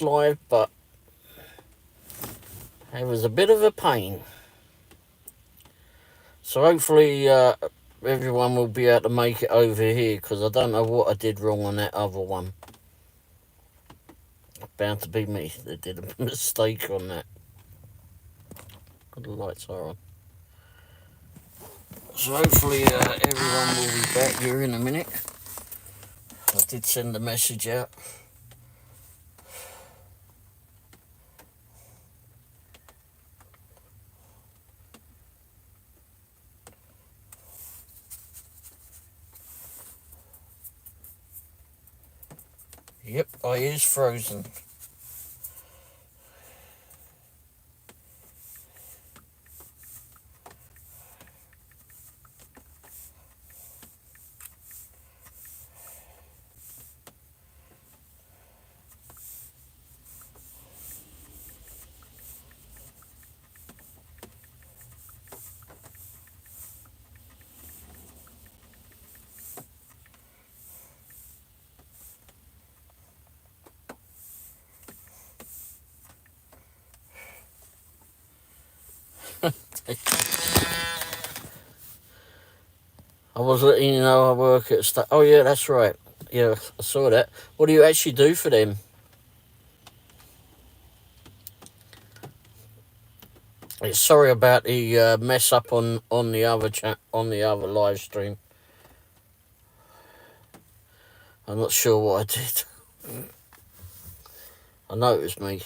live, but it was a bit of a pain. So hopefully everyone will be able to make it over here, because I don't know what I did wrong on that other one. Bound to be me that did a mistake on that. The lights are on. So hopefully everyone will be back here in a minute. I did send a message out. Yep, I is frozen. I was letting you know I work at oh yeah, that's right. Yeah, I saw that. What do you actually do for them? Sorry about the mess up on the other chat on the other live stream. I'm not sure what I did. I know it was me.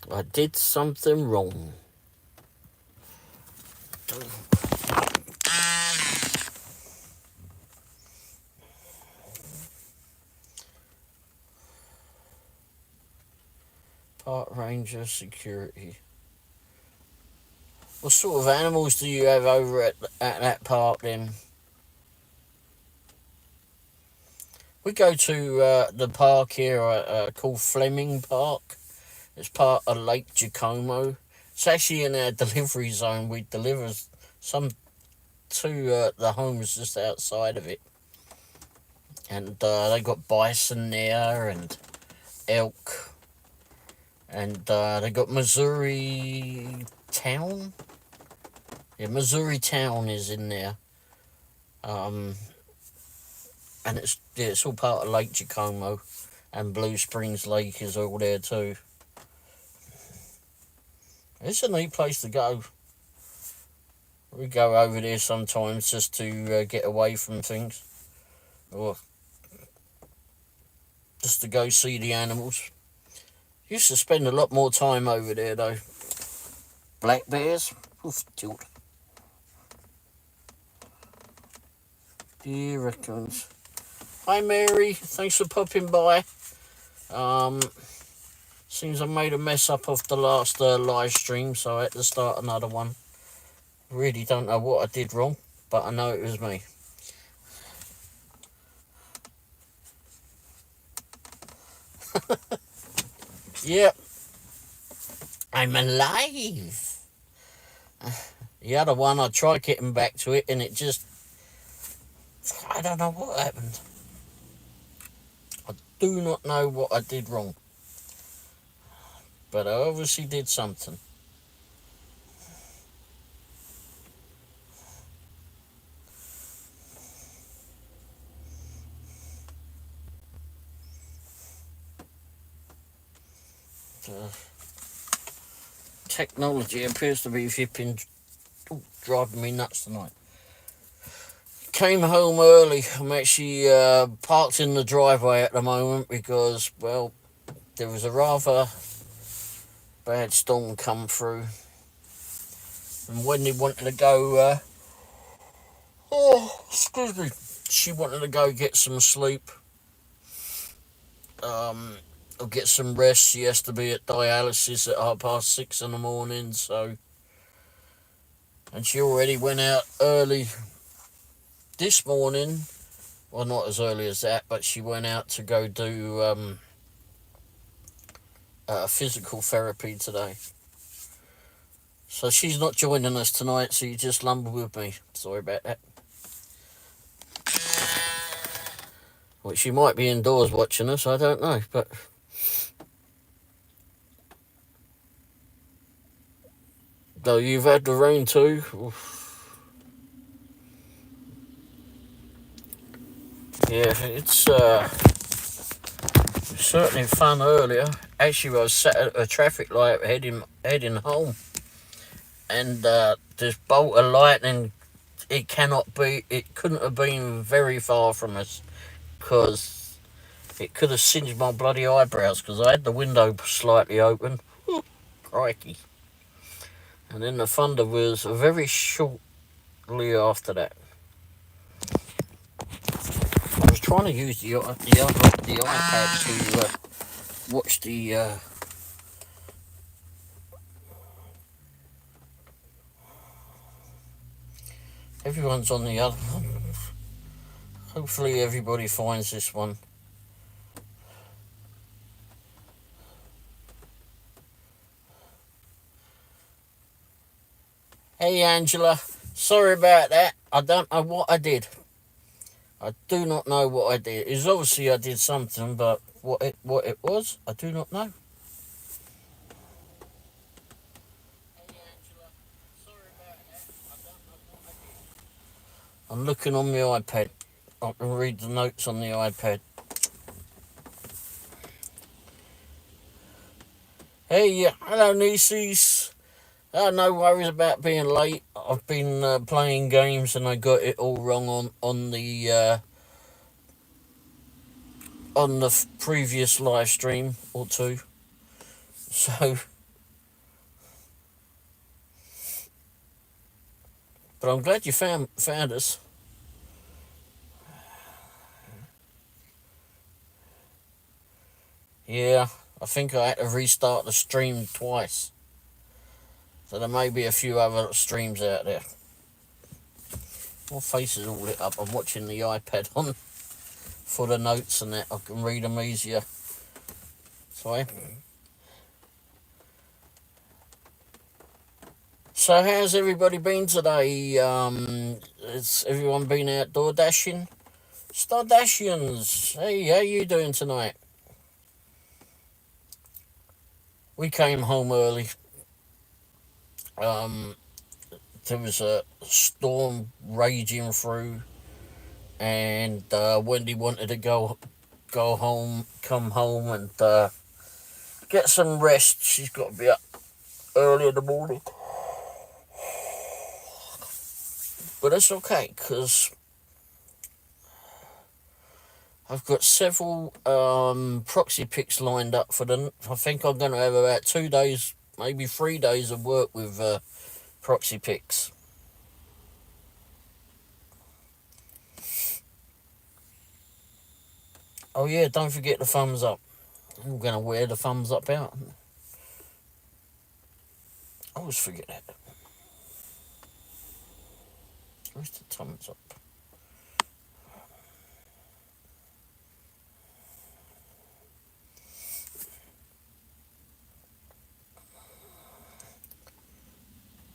I did something wrong. Park Ranger Security. What sort of animals do you have over at that park then? We go to the park here called Fleming Park. It's part of Lake Giacomo. It's actually in our delivery zone. We deliver some to the homes just outside of it. And they got bison there and elk. And they got Missouri Town. Yeah, Missouri Town is in there. And it's all part of Lake Giacomo. And Blue Springs Lake is all there too. It's a neat place to go. We go over there sometimes just to get away from things. Or just to go see the animals. Used to spend a lot more time over there though. Black bears? Oof, tilt. Deer raccoons. Hi Mary, thanks for popping by. Seems I made a mess up of the last live stream, so I had to start another one. Really don't know what I did wrong, but I know it was me. Yep. I'm alive. The other one, I tried getting back to it and it just... I don't know what happened. I do not know what I did wrong. But I obviously did something. Technology appears to be driving me nuts tonight. Came home early. I'm actually parked in the driveway at the moment because, well, there was a rather bad storm come through. And Wendy wanted to go, excuse me, she wanted to go get some sleep. Or get some rest. She has to be at dialysis at 6:30 in the morning, so... And she already went out early this morning. Well, not as early as that, but she went out to go do physical therapy today. So she's not joining us tonight, so you just lumber with me. Sorry about that. Well, she might be indoors watching us, I don't know, but... Though you've had the rain too. Oof. Yeah, it's certainly fun earlier. Actually, I was sat at a traffic light heading home, and this bolt of lightning. It cannot be. It couldn't have been very far from us, because it could have singed my bloody eyebrows. Because I had the window slightly open. Whew, crikey! And then the thunder was very shortly after that. I was trying to use the iPad to watch the. Everyone's on the other one. Hopefully everybody finds this one. Hey Angela, sorry about that. I don't know what I did. I do not know what I did. It's obviously I did something, but what it was, I do not know. I'm looking on my iPad. I can read the notes on the iPad. Hey, hello nieces. No worries about being late. I've been playing games and I got it all wrong on the previous live stream or two. So, but I'm glad you found us. Yeah, I think I had to restart the stream twice. So there may be a few other streams out there. My face is all lit up. I'm watching the iPad on for the notes and that. I can read them easier. Sorry. So how's everybody been today? Has everyone been outdoor dashing? Stardashians, hey, how you doing tonight? We came home early. There was a storm raging through, and Wendy wanted to go home, come home, and get some rest. She's got to be up early in the morning, but it's okay because I've got several proxy picks lined up for them. I think I'm going to have about 2 days, maybe 3 days of work with proxy picks. Oh yeah, don't forget the thumbs up. I'm going to wear the thumbs up out. I always forget that. Where's the thumbs up?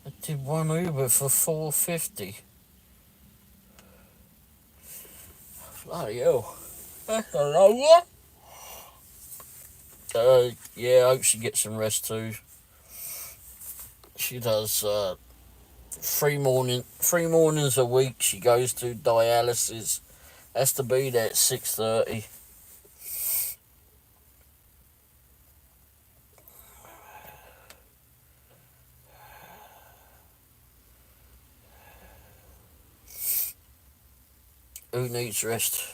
I did one Uber for $4.50. Bloody hell. That's a lot. Yeah, I hope she gets some rest too. She does 3 mornings a week. She goes to dialysis. Has to be there at 6:30. Who needs rest?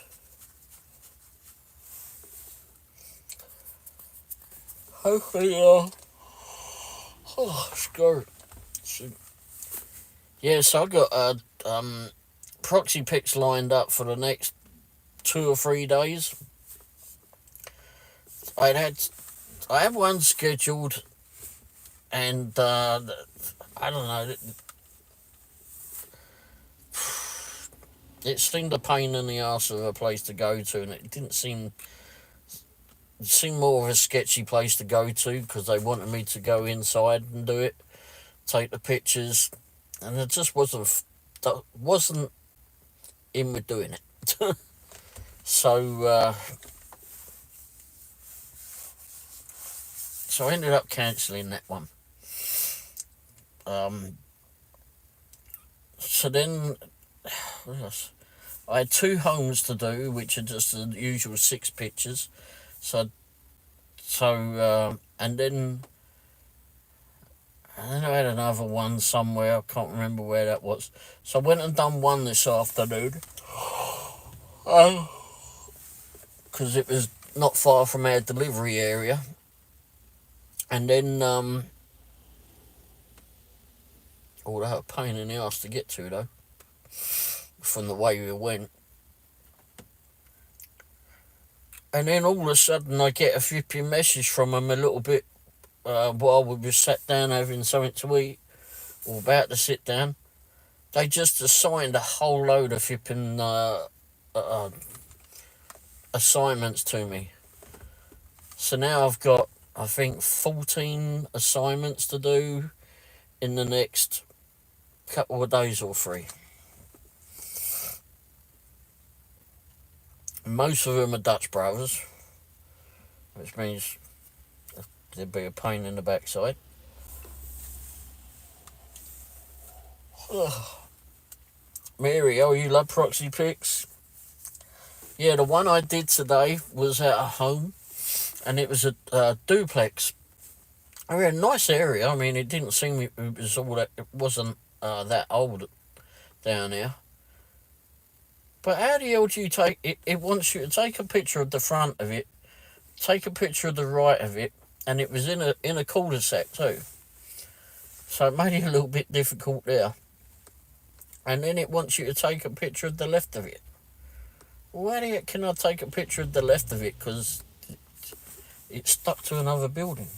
Hopefully, screw. Yeah, so I got proxy picks lined up for the next 2 or 3 days. I have one scheduled, and I don't know. It seemed a pain in the ass of a place to go to, and it didn't seem it seemed more of a sketchy place to go to because they wanted me to go inside and do it, take the pictures, and it just wasn't in with doing it. So so I ended up cancelling that one. Um, so then, what else? I had two homes to do, which are just the usual 6 pictures. So and then I had another one somewhere. I can't remember where that was. So I went and done one this afternoon. Because it was not far from our delivery area. And then, oh, that was a pain in the ass to get to, though, from the way we went. And then all of a sudden I get a flipping message from them a little bit while we were sat down having something to eat, or about to sit down. They just assigned a whole load of flipping assignments to me. So now I've got, I think, 14 assignments to do in the next couple of days or 3. Most of them are Dutch brothers, which means there'd be a pain in the backside. Ugh. Mary, oh, you love proxy pics? Yeah, the one I did today was at a home, and it was a duplex. I mean, a nice area. I mean, it didn't seem it was all that. It wasn't that old down there. But how the hell do you take it? It wants you to take a picture of the front of it, take a picture of the right of it, and it was in a cul-de-sac too. So it made it a little bit difficult there. And then it wants you to take a picture of the left of it. Well, how the heck can I take a picture of the left of it? Because it's stuck to another building.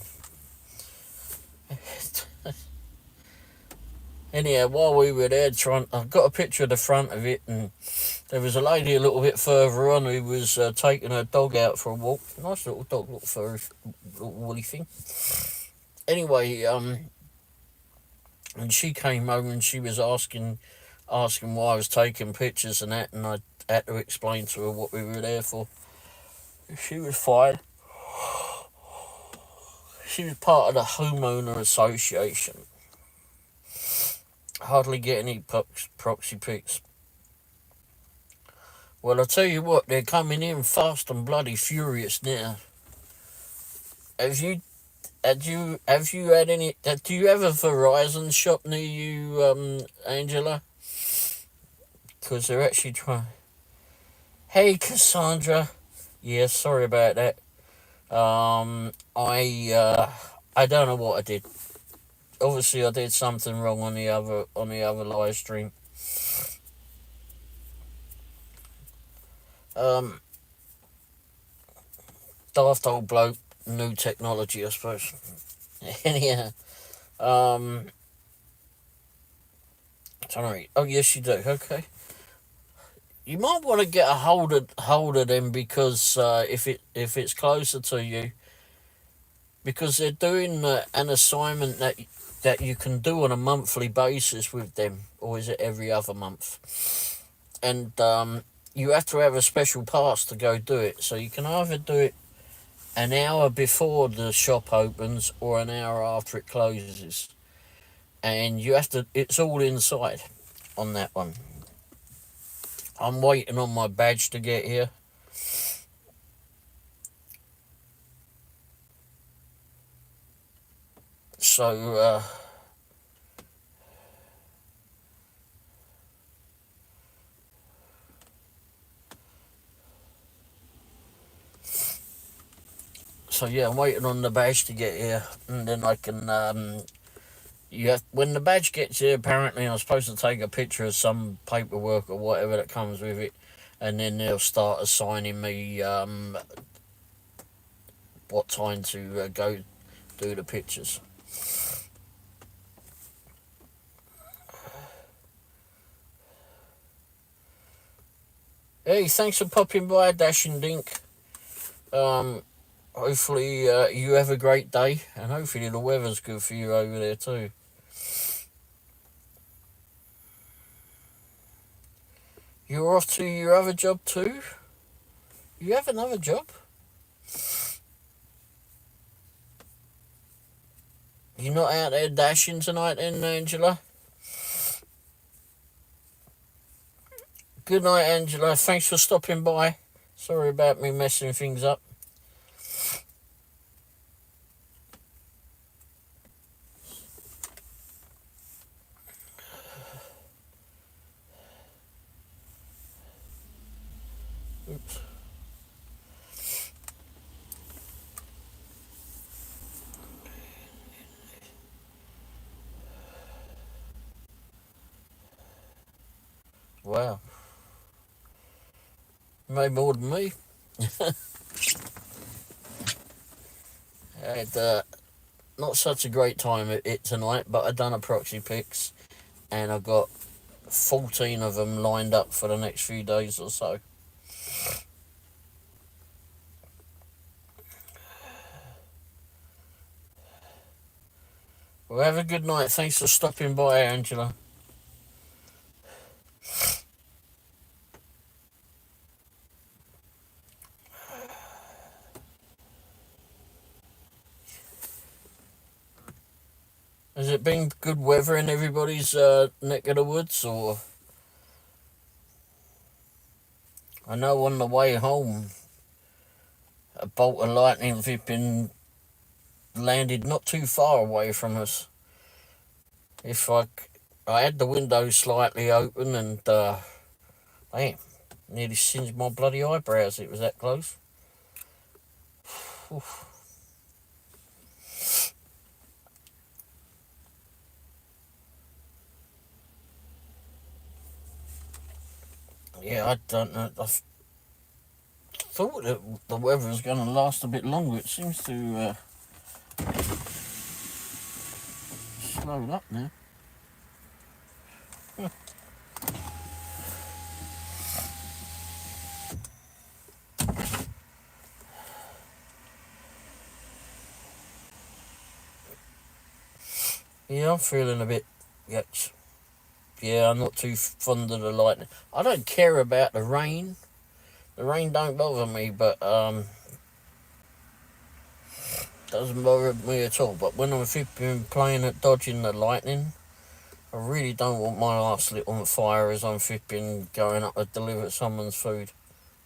Anyhow, while we were there I've got a picture of the front of it, and there was a lady a little bit further on who was taking her dog out for a walk. Nice little dog, little furry, little woolly thing. Anyway, and she came over and she was asking why I was taking pictures and that, and I had to explain to her what we were there for. She was fine. She was part of the homeowner association. Hardly get any proxy pics. Well, I tell you what, they're coming in fast and bloody furious now. Have you had any? Do you have a Verizon shop near you, Angela? Because they're actually trying. Hey, Cassandra. Yeah, sorry about that. I don't know what I did. Obviously, I did something wrong on the other live stream. Daft old bloke, new technology, I suppose. Anyhow, sorry. Oh yes, you do. Okay. You might want to get a hold of them because if it's closer to you, because they're doing an assignment that you can do on a monthly basis with them, or is it every other month? And you have to have a special pass to go do it. So you can either do it an hour before the shop opens or an hour after it closes, and you have to. It's all inside on that one. I'm waiting on my badge to get here. So yeah, I'm waiting on the badge to get here, and then I can. When the badge gets here, apparently I'm supposed to take a picture of some paperwork or whatever that comes with it, and then they'll start assigning me what time to go do the pictures. Hey, thanks for popping by, Dash and Dink. hopefully you have a great day, and hopefully the weather's good for you over there too. You're off to your other job too? You have another job? You're not out there dashing tonight then, Angela? Good night, Angela. Thanks for stopping by. Sorry about me messing things up. Oops. Wow. Made more than me. I had not such a great time at it tonight, but I done a proxy picks, and I've got 14 of them lined up for the next few days or so. Well, have a good night. Thanks for stopping by, Angela. Has it been good weather in everybody's neck of the woods, or? I know on the way home, a bolt of lightning flipping landed not too far away from us. If I had the window slightly open, and damn, nearly singed my bloody eyebrows. It was that close. Oof. Yeah, I don't know. I thought that the weather was going to last a bit longer. It seems to slowed up now. Yeah, I'm feeling a bit. Yes. Yeah, I'm not too fond of the lightning. I don't care about the rain. The rain don't bother me, but doesn't bother me at all. But when I'm flipping playing at dodging the lightning, I really don't want my arse lit on fire as I'm flipping going up to deliver someone's food.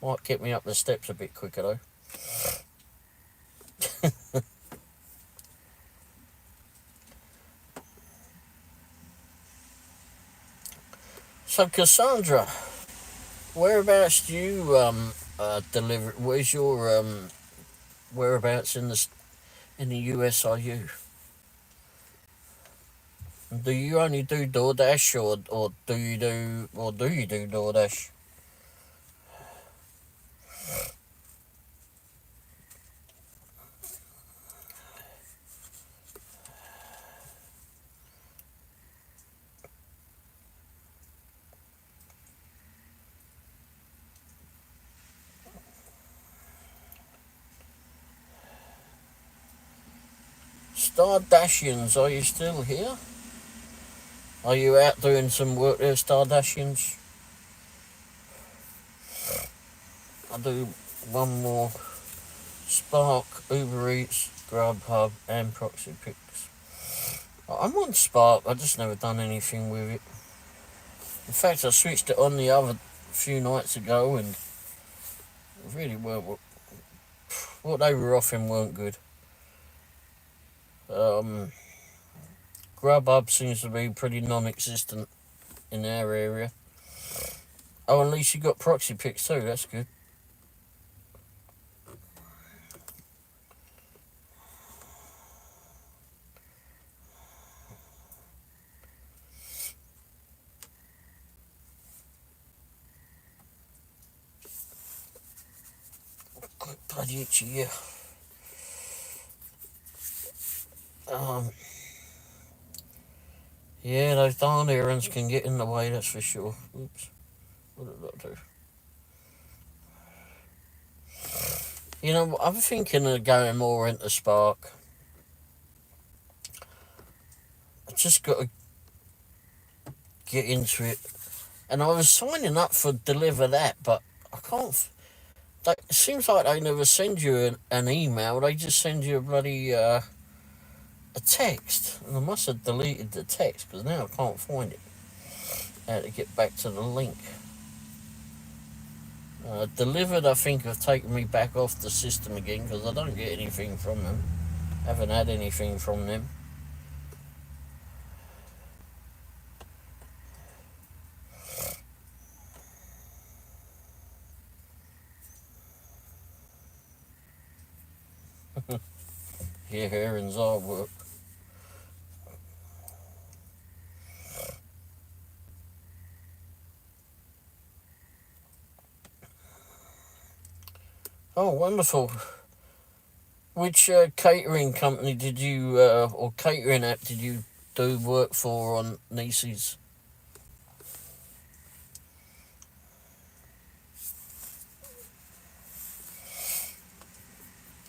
Might get me up the steps a bit quicker though. So Cassandra, whereabouts do you deliver? Where's your whereabouts in the US are you? Do you only do DoorDash, or do you do DoorDash? Stardashians, are you still here? Are you out doing some work there, Stardashians? I do one more. Spark, Uber Eats, Grubhub, and Proxy Picks. I'm on Spark, I just never done anything with it. In fact, I switched it on the other few nights ago, and it really weren't. What they were offering weren't good. Um, Grubhub seems to be pretty non-existent in our area. Oh, at least you got Proxy Picks too, that's good. Bloody itchy, yeah. Um, yeah, those darn errands can get in the way, that's for sure. Oops, what did I do? You know, I'm thinking of going more into Spark. I just got to get into it. And I was signing up for Deliver That, but I can't. It seems like they never send you an email. They just send you a bloody a text. And I must have deleted the text because now I can't find it. I had to get back to the link. Delivered, I think, have taken me back off the system again because I don't get anything from them. Haven't had anything from them. Yeah, Aaron's artwork. Oh, wonderful. Which catering company did you, or catering app did you do work for on Nieces?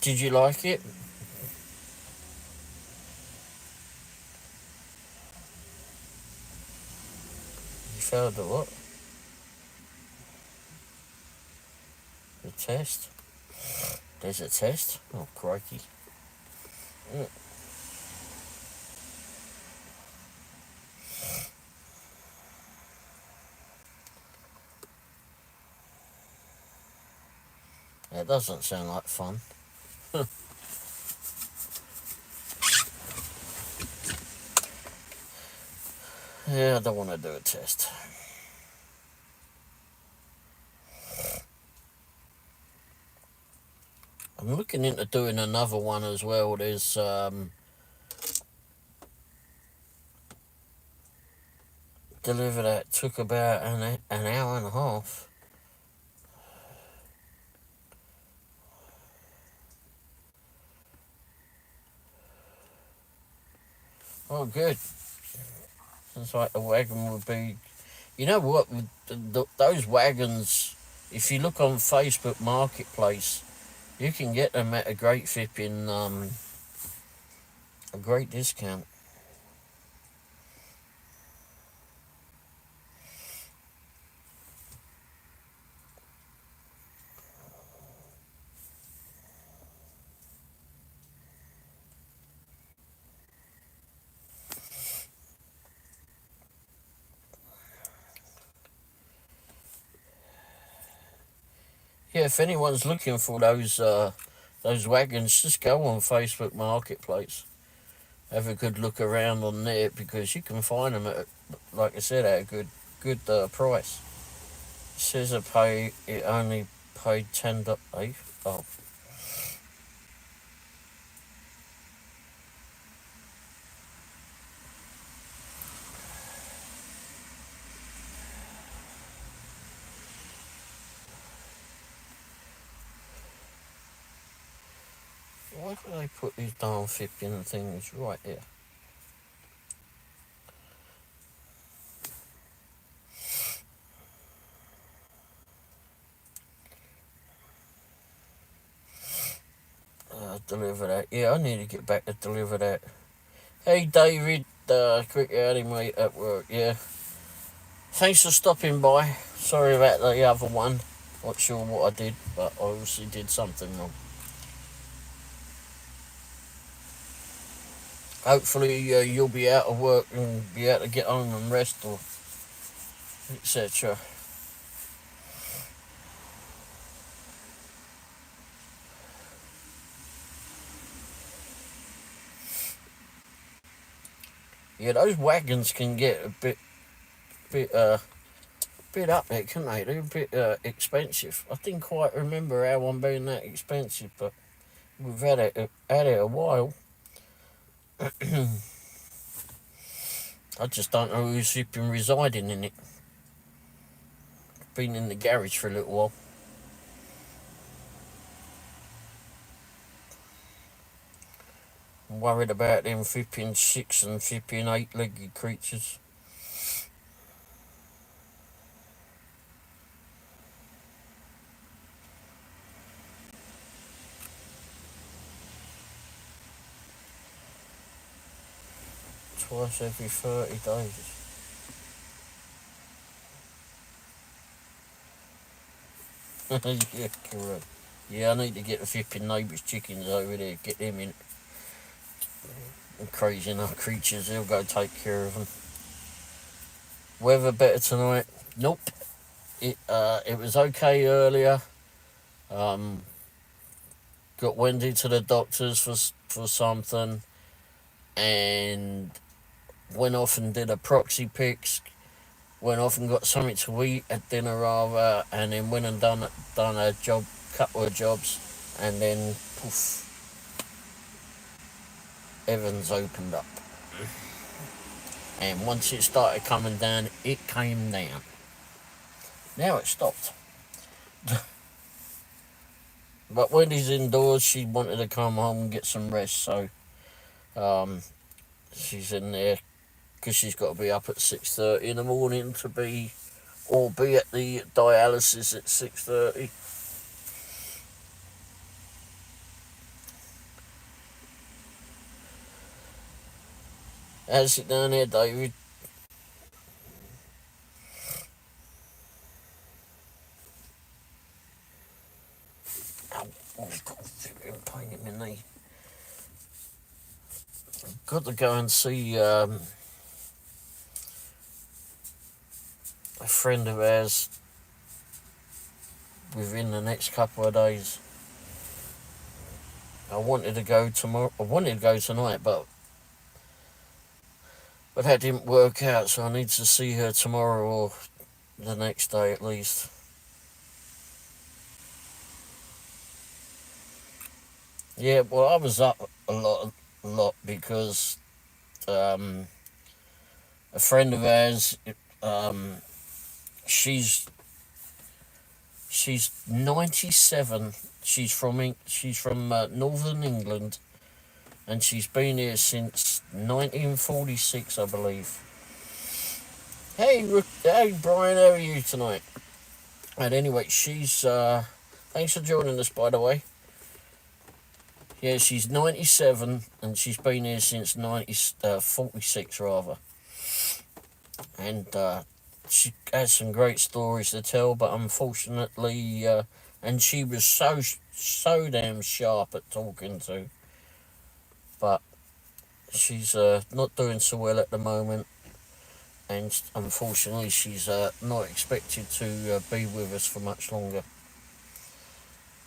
Did you like it? You failed the what? The test? There's a test? Oh, crikey. Mm. That doesn't sound like fun. Yeah, I don't want to do a test. I'm looking into doing another one as well. There's Deliver That took about an hour and a half. Oh, good. It's like the wagon would be. You know what? Those wagons, if you look on Facebook Marketplace, you can get them at a great flipping, a great discount. Yeah, if anyone's looking for those wagons, just go on Facebook Marketplace. Have a good look around on there because you can find them at, like I said, at a good price. It says it only paid 10.8. Oh, why do they put these darn flipping things right here? Deliver That. Yeah, I need to get back to Deliver That. Hey, David. Quick howdy, mate, at work. Yeah. Thanks for stopping by. Sorry about the other one. Not sure what I did, but I obviously did something wrong. Hopefully, you'll be out of work and be able to get home and rest or etc. Yeah, those wagons can get a bit up there, can they? They're a bit expensive. I didn't quite remember how one being that expensive, but we've had it a while. I just don't know who's been residing in it. Been in the garage for a little while. I'm worried about them flipping 6 and flipping 8-legged creatures. twice every 30 days. Yeah, correct. Yeah, I need to get the flipping neighbours' chickens over there, get them in. Crazy enough creatures, they'll go take care of them. Weather better tonight? Nope. It was okay earlier. Um, got Wendy to the doctors for something, and went off and did a proxy pics. Went off and got something to eat at dinner rather, and then went and done a couple of jobs, and then poof, Evans opened up. And once it started coming down, it came down. Now it stopped. But when he's indoors, she wanted to come home and get some rest, so she's in there because she's got to be up at 6:30 in the morning to be at the dialysis at 6:30. How's it down there, David? Oh, I've got a pain in my knee. Got to go and see a friend of ours within the next couple of days. I wanted to go tomorrow. I wanted to go tonight, but that didn't work out. So I need to see her tomorrow or the next day at least. Yeah, well, I was up a lot because a friend of ours, she's 97. She's from Northern England, and she's been here since 1946, I believe. Hey, Brian, how are you tonight? And anyway, she's thanks for joining us, by the way. Yeah, she's 97, and she's been here since 46 rather. And she has some great stories to tell, but unfortunately, and she was so damn sharp at talking to, but she's not doing so well at the moment, and unfortunately, she's not expected to be with us for much longer.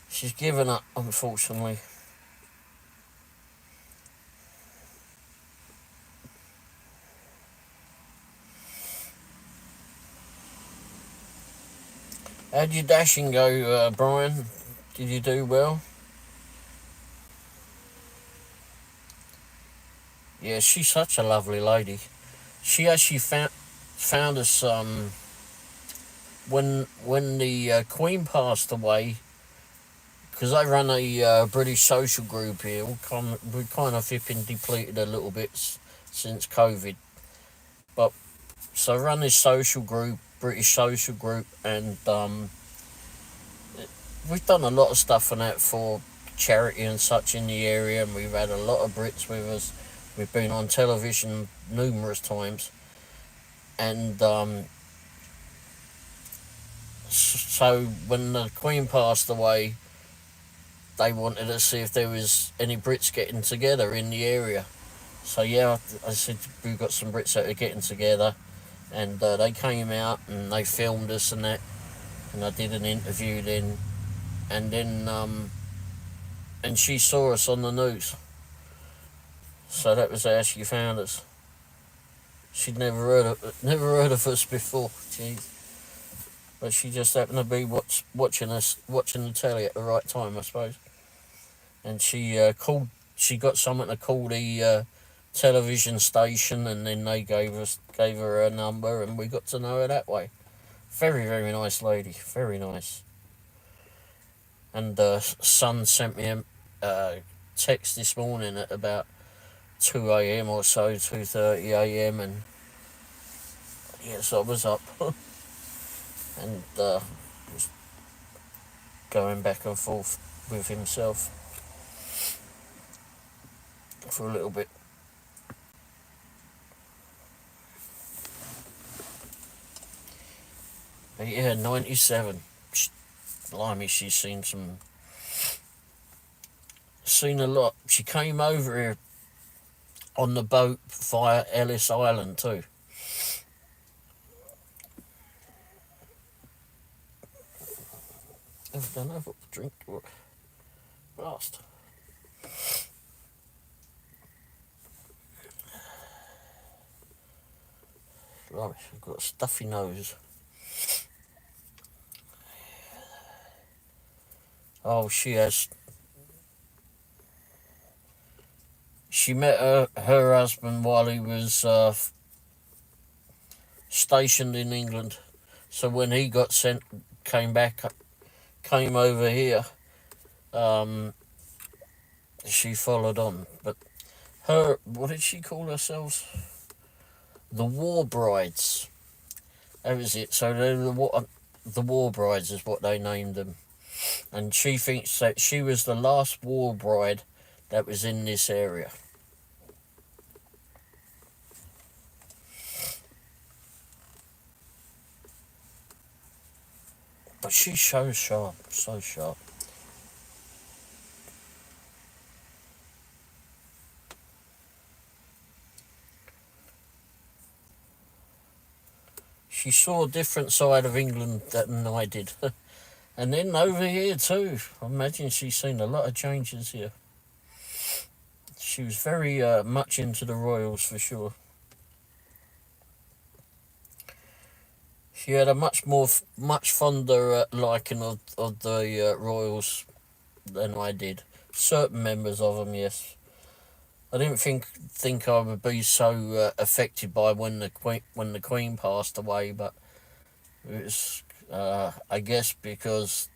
She's given up, unfortunately. How'd your dashing go, Brian? Did you do well? Yeah, she's such a lovely lady. She actually found us when the Queen passed away, because I run a British social group here. We kind of flipping depleted a little bit since COVID, but so I run this social group, British social group, and we've done a lot of stuff on that for charity and such in the area, and we've had a lot of Brits with us. We've been on television numerous times, and so when the Queen passed away, they wanted to see if there was any Brits getting together in the area. So yeah, I said we've got some Brits that are getting together, and they came out and they filmed us and that, and I did an interview then, and then and she saw us on the news. So that was how she found us. She'd never heard of us before. Jeez. But she just happened to be watching the telly at the right time, I suppose. And she called. She got someone to call the television station, and then they gave her a number, and we got to know her that way. Very, very nice lady. Very nice. And son sent me a text this morning at about 2 a.m. or so, 2:30 a.m. and yes, I was up and was going back and forth with himself for a little bit. Yeah, 97. Blimey, she's seen a lot. She came over here on the boat via Ellis Island too. I don't know what drink last. Blimey, I've got a stuffy nose. Oh, she has. She met her husband while he was stationed in England. So when he got sent, came over here, um, she followed on. But what did she call herself? The War Brides. That was it. So the War Brides is what they named them. And she thinks that she was the last war bride that was in this area. But she's so sharp, so sharp. She saw a different side of England than I did. And then over here too. I imagine she's seen a lot of changes here. She was very much into the royals for sure. She had a much fonder liking of the royals than I did. Certain members of them, yes. I didn't think I would be so affected by when the Queen passed away, but it was I guess because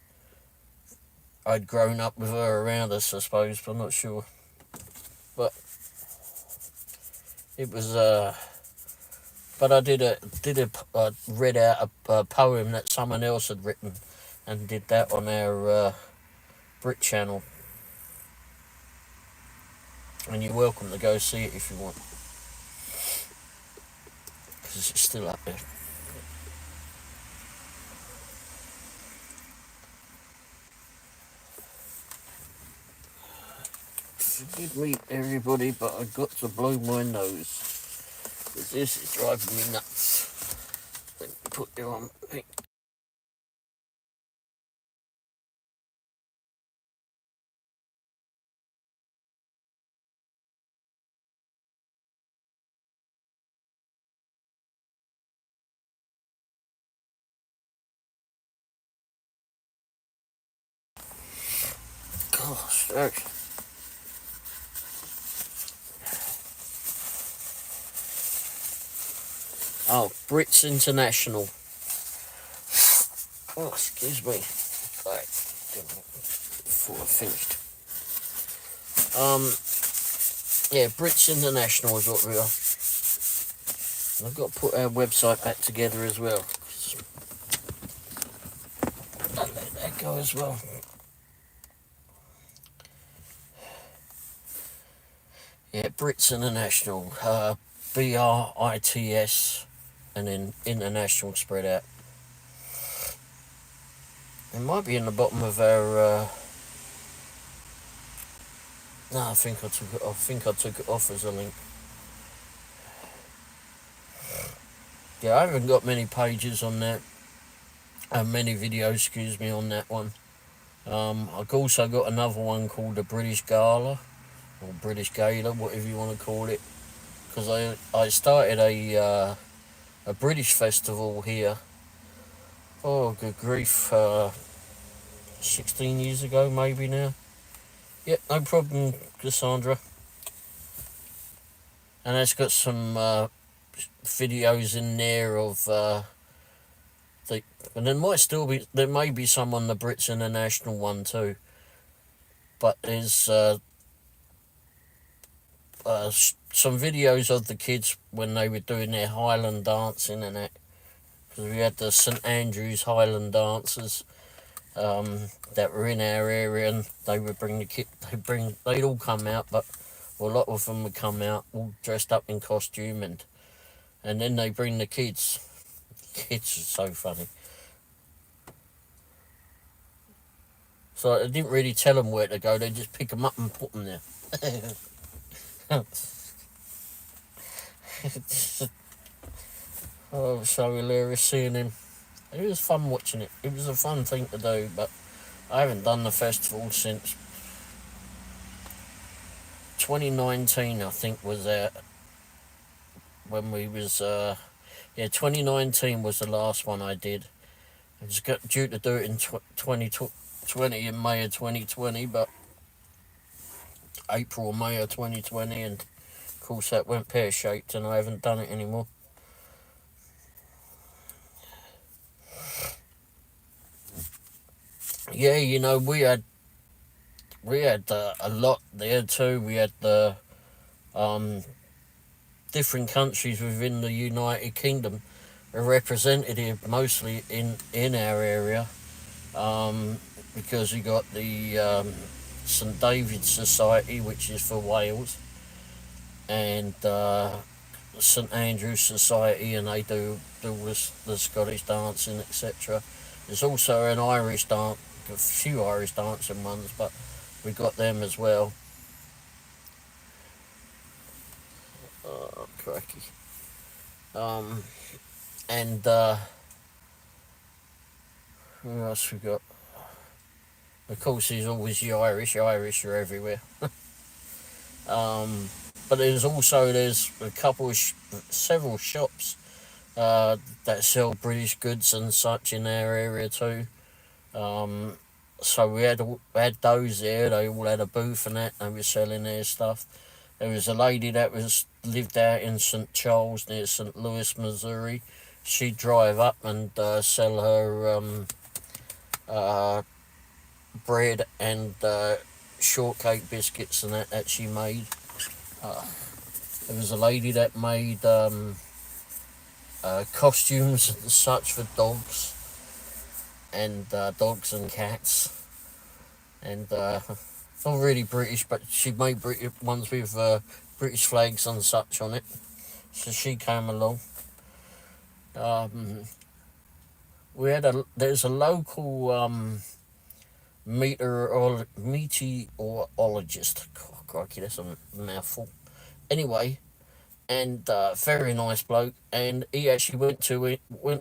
I'd grown up with her around us, I suppose, but I'm not sure. But it was but I read out a poem that someone else had written, and did that on our Brit channel. And you're welcome to go see it if you want, because it's still up there. Forgive me, everybody, but I've got to blow my nose, because this is driving me nuts. Let me put you on. Gosh, okay. Oh, Brits International. Oh, excuse me. Right, before I finished. Yeah, Brits International is what we are. And I've got to put our website back together as well. I'll let that go as well. Yeah, Brits International. BRITS, and then international spread out. It might be in the bottom of our. No, I think I took it off. As a link. Yeah, I haven't got many pages on that. Many videos, excuse me, on that one. I've also got another one called the British Gala, or British Gala, whatever you want to call it. Because I started a British festival here. Oh, good grief. 16 years ago, maybe now. Yep, no problem, Cassandra. And it's got some videos in there of and there may be some on the Brits International one too. But there's some videos of the kids when they were doing their Highland dancing and that. Because we had the St Andrews Highland dancers that were in our area, and they would bring the kit. They'd all come out, but a lot of them would come out all dressed up in costume, and then they bring the kids. Kids are so funny. So I didn't really tell them where to go. They just pick them up and put them there. Oh, it was so hilarious seeing him. It was fun watching it. It was a fun thing to do, but I haven't done the festival since 2019. I think was when we was 2019 was the last one I did. I was due to do it in 2020 in May of 2020, but April or May of 2020, and of course that went pear-shaped, and I haven't done it anymore. Yeah, we had a lot there too. We had the different countries within the United Kingdom are represented here, mostly in our area, because we got the St David's Society, which is for Wales, and St Andrew's Society, and they do the Scottish dancing, etc. There's also an Irish dance, a few Irish dancing ones, but we got them as well. Oh, cracky. Um, and who else we got? Of course, there's always the Irish. Irish are everywhere. Um, but there's a couple of several shops that sell British goods and such in our area too. Um, so we had those there. They all had a booth and that. They were selling their stuff. There was a lady that was lived out in St Charles near St Louis, Missouri. She'd drive up and sell her uh, bread and shortcake biscuits and that she made. Uh, there was a lady that made costumes and such for dogs and cats, and not really British, but she made ones with British flags and such on it. So she came along. Um, there's a local meteorologist. Oh, crikey, that's a mouthful. Anyway, and very nice bloke, and he actually went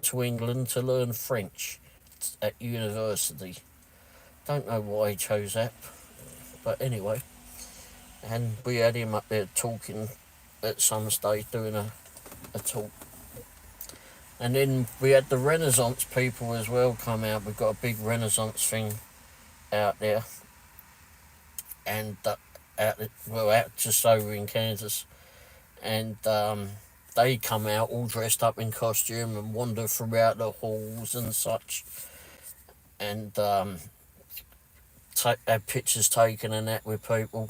to England to learn French at university. Don't know why he chose that, but anyway. And we had him up there talking at some stage, doing a talk. And then we had the Renaissance people as well come out. We've got a big Renaissance thing out there, and out just over in Kansas, and they come out all dressed up in costume and wander throughout the halls and such, and had pictures taken and that with people.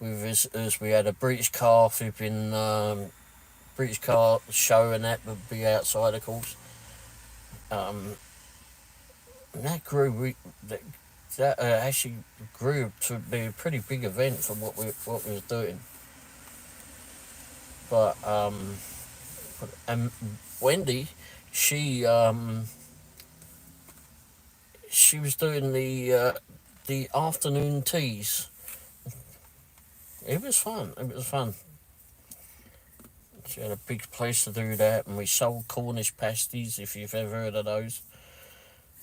With visitors, we had a British car flipping, British car show, and that would be outside, of course. And that grew. That actually grew to be a pretty big event for what we was doing. But and Wendy, she she was doing the afternoon teas. It was fun. It was fun. She had a big place to do that, and we sold Cornish pasties. If you've ever heard of those,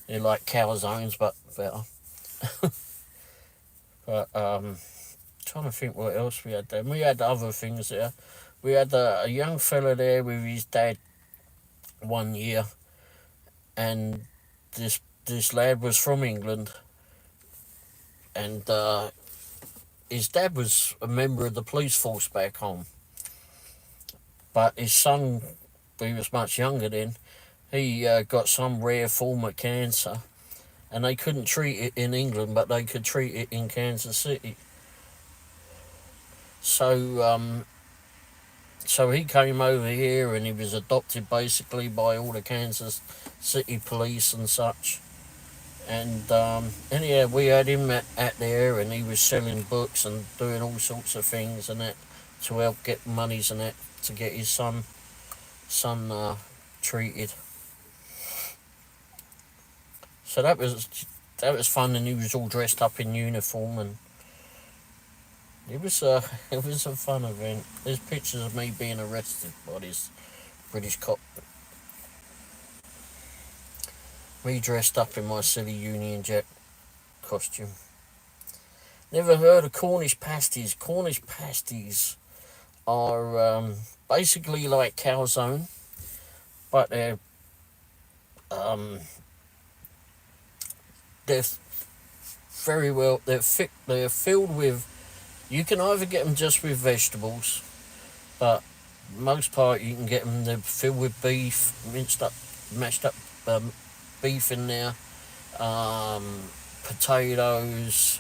they're like calzones but better. But trying to think what else we had there. We had other things there. We had a young fella there with his dad one year, and this lad was from England, and his dad was a member of the police force back home. But his son, he was much younger then, he got some rare form of cancer, and they couldn't treat it in England, but they could treat it in Kansas City. So so he came over here, and he was adopted basically by all the Kansas City police and such. And yeah, we had him at there, and he was selling books and doing all sorts of things and that to help get monies and that to get his son treated. So that was fun, and he was all dressed up in uniform, and it was a it was a fun event. There's pictures of me being arrested by this British cop. Me dressed up in my silly Union Jack costume. Never heard of Cornish pasties? Cornish pasties are basically like calzone, but um, they're very well. They're filled with. You can either get them just with vegetables, but most part you can get them. They're filled with beef, minced up, mashed up beef in there, potatoes,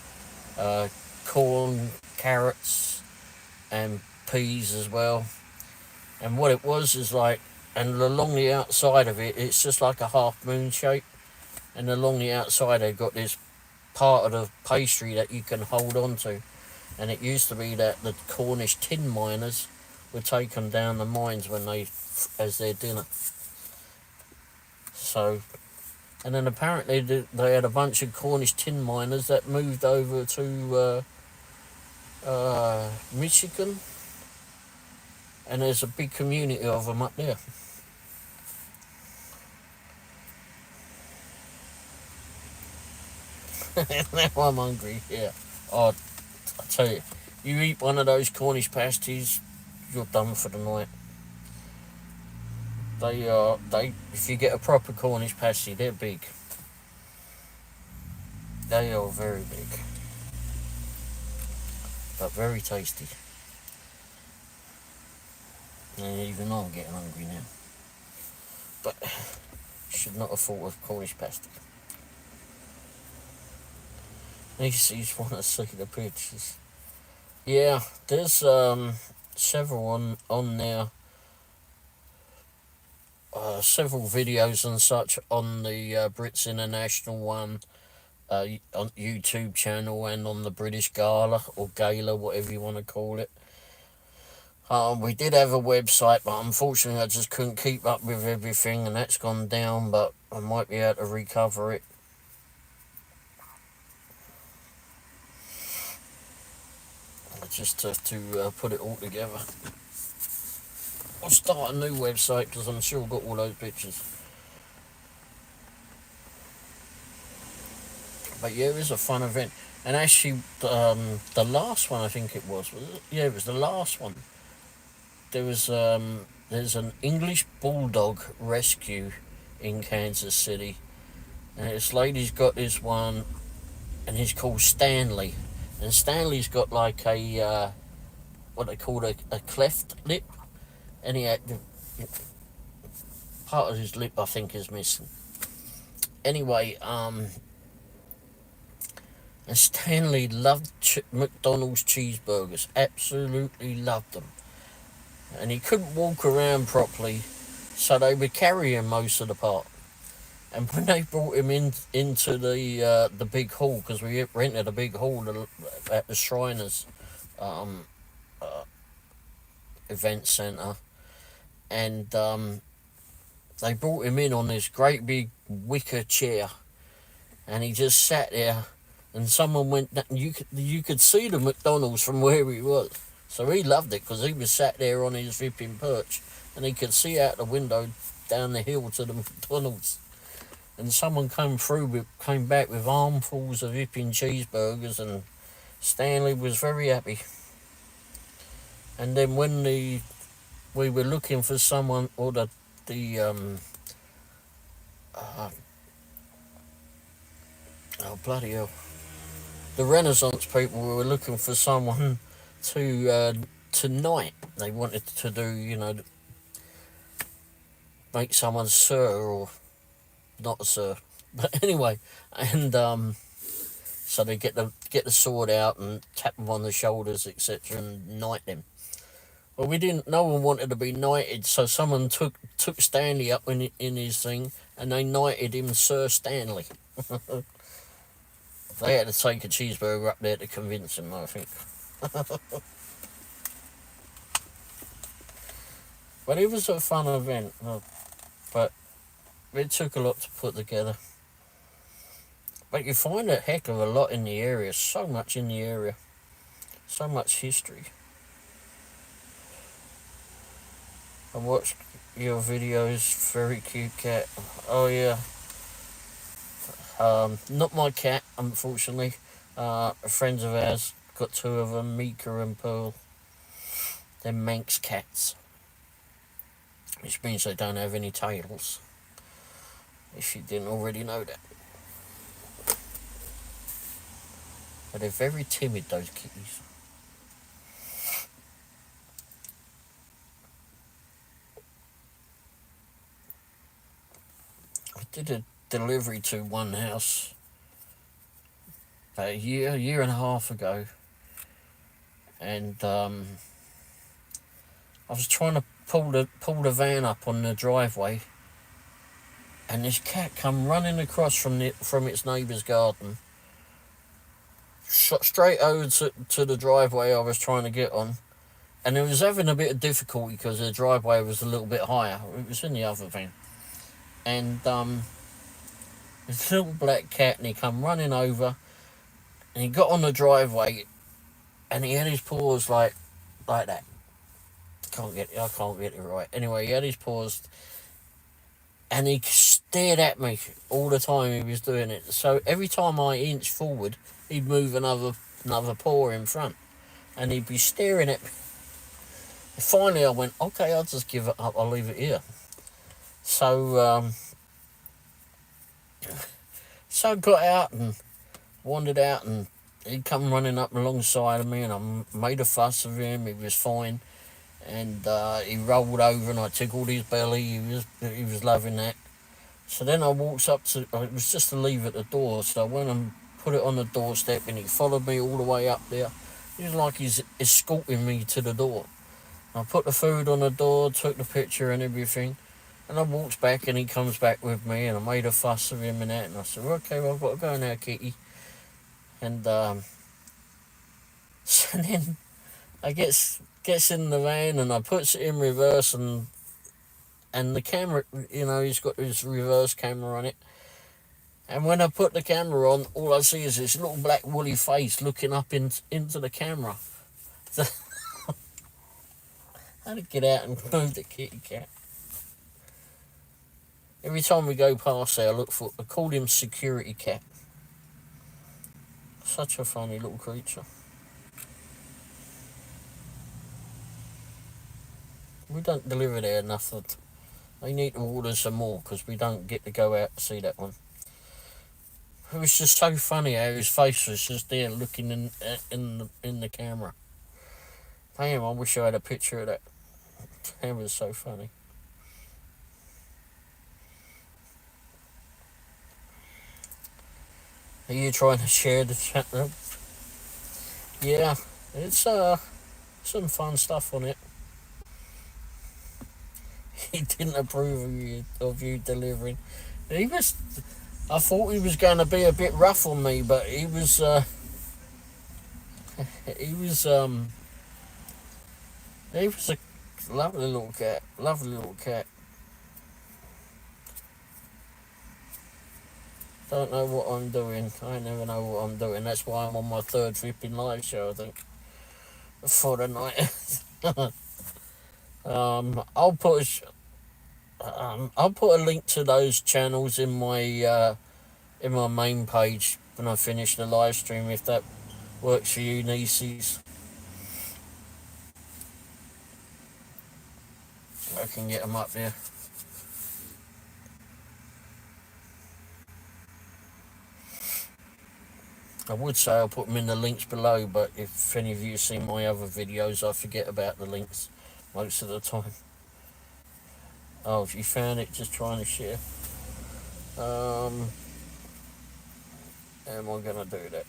corn, carrots, and peas as well. And what it was is like, and along the outside of it, it's just like a half moon shape. And along the outside, they've got this part of the pastry that you can hold on to. And it used to be that the Cornish tin miners would take them down the mines as their dinner. So, and then apparently they had a bunch of Cornish tin miners that moved over to Michigan, and there's a big community of them up there. Now I'm hungry. Yeah. Oh, I tell you, you eat one of those Cornish pasties, you're done for the night. They if you get a proper Cornish pasty, they're big. They are very big, but very tasty. And even I'm getting hungry now. But should not have thought of Cornish pasty. These want to see the pictures. Yeah, there's several on there. Several videos and such on the Brits International one on YouTube channel, and on the British Gala or Gala, whatever you want to call it. We did have a website, but unfortunately I just couldn't keep up with everything, and that's gone down, but I might be able to recover it. I just have to put it all together. I'll start a new website because I'm sure I've got all those pictures. But yeah, it was a fun event. And actually, the last one, I think it was it? Yeah, it was the last one. There's an English bulldog rescue in Kansas City, and this lady's got this one, and he's called Stanley, and Stanley's got like a what they call a cleft lip, and he had part of his lip, I think, is missing. Anyway, and Stanley loved McDonald's cheeseburgers, absolutely loved them. And he couldn't walk around properly, so they would carry him most of the part. And when they brought him into the big hall, because we rented a big hall at the Shriners event centre, and they brought him in on this great big wicker chair, and he just sat there. And someone went, you could see the McDonald's from where he was. So he loved it because he was sat there on his vipping perch, and he could see out the window down the hill to the McDonald's. And someone came back with armfuls of vipping cheeseburgers, and Stanley was very happy. And then when we were looking for someone, or the oh bloody hell, the Renaissance people were looking for someone to tonight. They wanted to do, make someone sir or not a sir. But anyway, and so they get the sword out and tap them on the shoulders, etc., and knight them. Well, we didn't. No one wanted to be knighted, so someone took Stanley up in his thing, and they knighted him Sir Stanley. They had to take a cheeseburger up there to convince him, I think. But it was a fun event. But it took a lot to put together. But you find a heck of a lot in the area. So much in the area. So much history. I watched your videos. Very cute cat. Oh yeah. Not my cat, unfortunately. Friends of ours got two of them, Mika and Pearl. They're Manx cats, which means they don't have any tails. If you didn't already know that. But they're very timid, those kitties. I did a delivery to one house about a year and a half ago, and I was trying to pull the van up on the driveway, and this cat come running across from its neighbour's garden, shot straight over to the driveway I was trying to get on, and it was having a bit of difficulty because the driveway was a little bit higher. It was in the other van, and this little black cat, and he come running over, and he got on the driveway, and he had his paws like that. I can't get it right. Anyway, he had his paws, and he stared at me all the time he was doing it. So every time I inched forward, he'd move another paw in front, and he'd be staring at me. Finally, I went, okay, I'll just give it up. I'll leave it here. So, so I got out and wandered out, and he'd come running up alongside of me, and I made a fuss of him. He was fine, and he rolled over, and I tickled his belly. He was loving that. So then I walked up to. It was just to leave at the door, so I went and put it on the doorstep, and he followed me all the way up there. He was like he's escorting me to the door. I put the food on the door, took the picture and everything, and I walked back, and he comes back with me, and I made a fuss of him and that, and I said, well, okay, well, I've got to go now, kitty. And so then I gets in the van, and I puts it in reverse, and the camera, he's got his reverse camera on it. And when I put the camera on, all I see is this little black woolly face looking up into the camera. So I had to get out and move the kitty cat. Every time we go past there, I call him Security Cat. Such a funny little creature. We don't deliver there enough. They need to order some more because we don't get to go out to see that one. It was just so funny how his face was just there looking in the camera. Damn, I wish I had a picture of that. That was so funny. Are you trying to share the chat room? Yeah, it's some fun stuff on it. He didn't approve of you delivering. He was. I thought he was going to be a bit rough on me, but he was. He was. He was a lovely little cat. Lovely little cat. Don't know what I'm doing. I never know what I'm doing. That's why I'm on my third flipping live show, I think, for the night. I'll put a link to those channels in my main page when I finish the live stream, if that works for you, nieces. I can get them up there. I would say I'll put them in the links below, but if any of you see my other videos, I forget about the links most of the time. Oh, if you found it, just trying to share. How am I going to do that?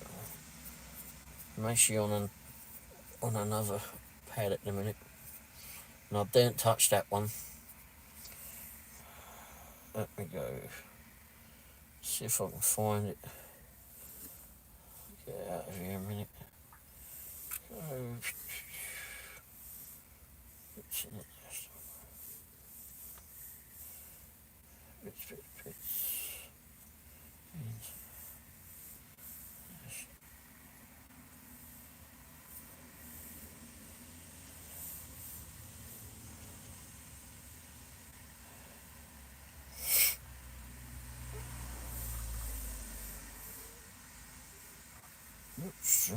I'm actually on another pad at the minute. And I didn't touch that one. Let me go. See if I can find it. Get out of here a minute. It's in it. Bits. Here,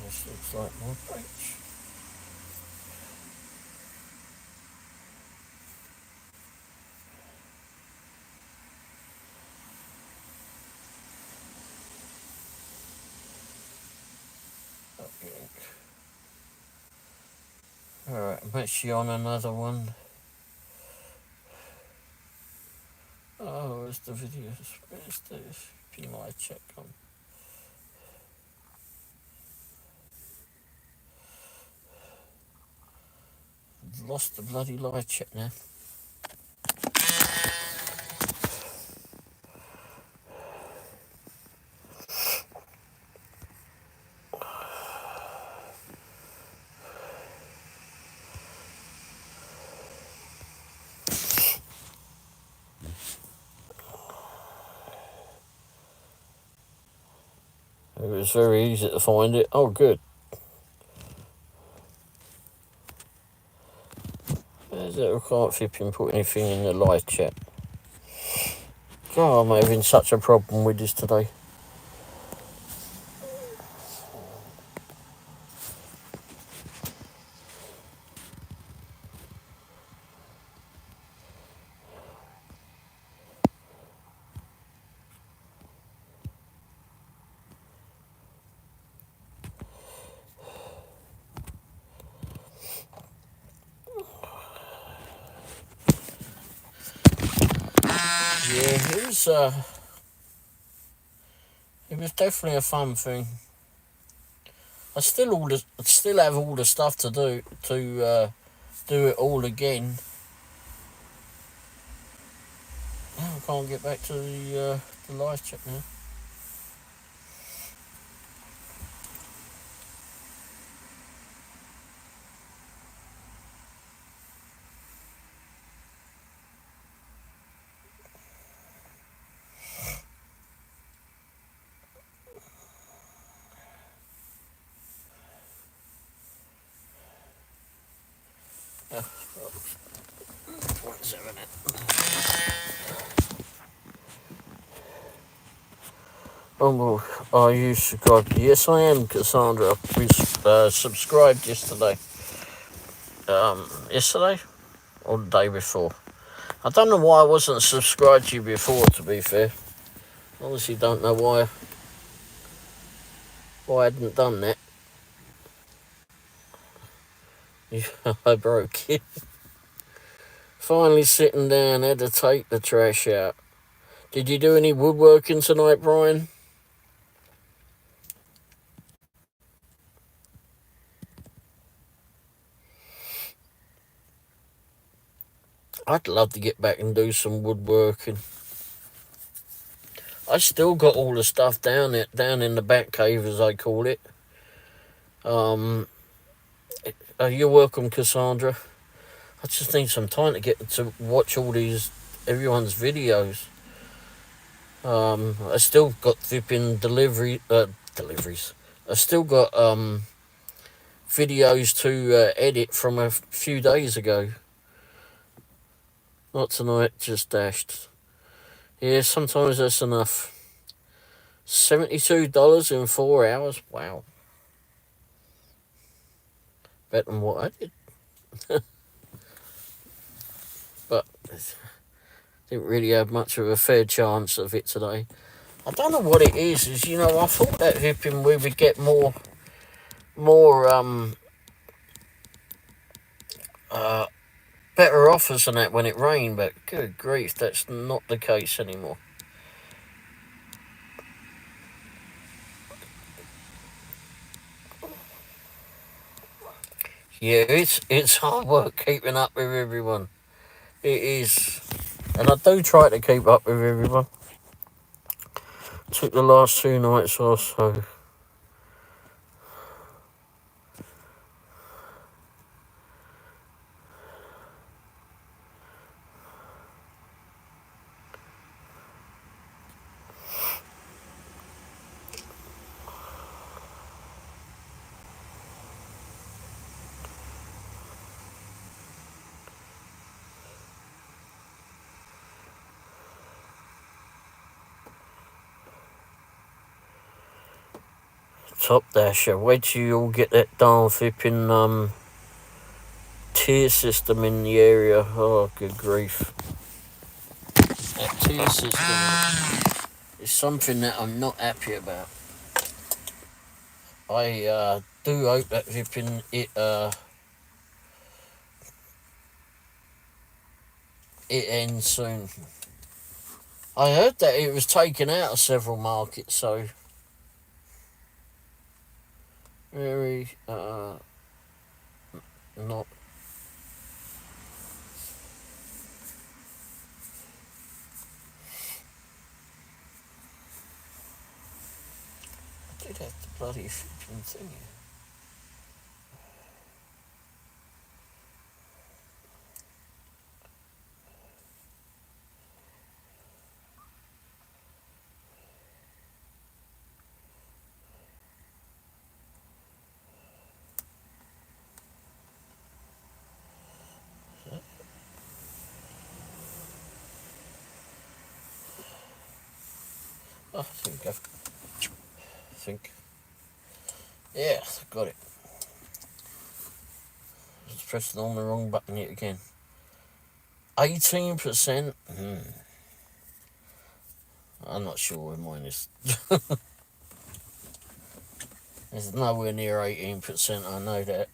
this looks like my page. Alright, I'm actually on another one. Oh, where's the videos? Where's the pin live chat on? Lost the bloody live chat now. It was very easy to find it. Oh, good. There's it. I can't flipping put anything in the live chat. God, I'm having such a problem with this today. Yeah, it was definitely a fun thing. I still have all the stuff to do it all again. Oh, I can't get back to the live chat now. What's having it? Oh, well, are you subscribed? Yes, I am, Cassandra. We subscribed yesterday. Yesterday or the day before. I don't know why I wasn't subscribed to you before, to be fair. Honestly, don't know why I hadn't done that. I broke it. Finally sitting down, had to take the trash out. Did you do any woodworking tonight, Brian? I'd love to get back and do some woodworking. I still got all the stuff down in the back cave, as I call it. You're welcome, Cassandra. I just need some time to get to watch everyone's videos. I still got flipping deliveries. I still got videos to edit from a few days ago. Not tonight, just dashed. Yeah, sometimes that's enough. $72 in 4 hours. Wow. Better than what I did. But didn't really have much of a fair chance of it today. I don't know what it is. I thought that flipping we would get more better offers than that when it rained, but good grief, that's not the case anymore. Yeah, it's hard work keeping up with everyone. It is. And I do try to keep up with everyone. Took the last 2 nights off, so Top dasher. Wait till you all get that darn flipping tier system in the area. Oh, good grief. That tier system is something that I'm not happy about. I do hope that flipping it ends soon. I heard that it was taken out of several markets, so very not. I did have the bloody flipping thing here. Oh, there we go. I think. Yeah, got it. Just pressing on the wrong button yet again. 18%. I'm not sure where mine is. It's nowhere near 18%, I know that.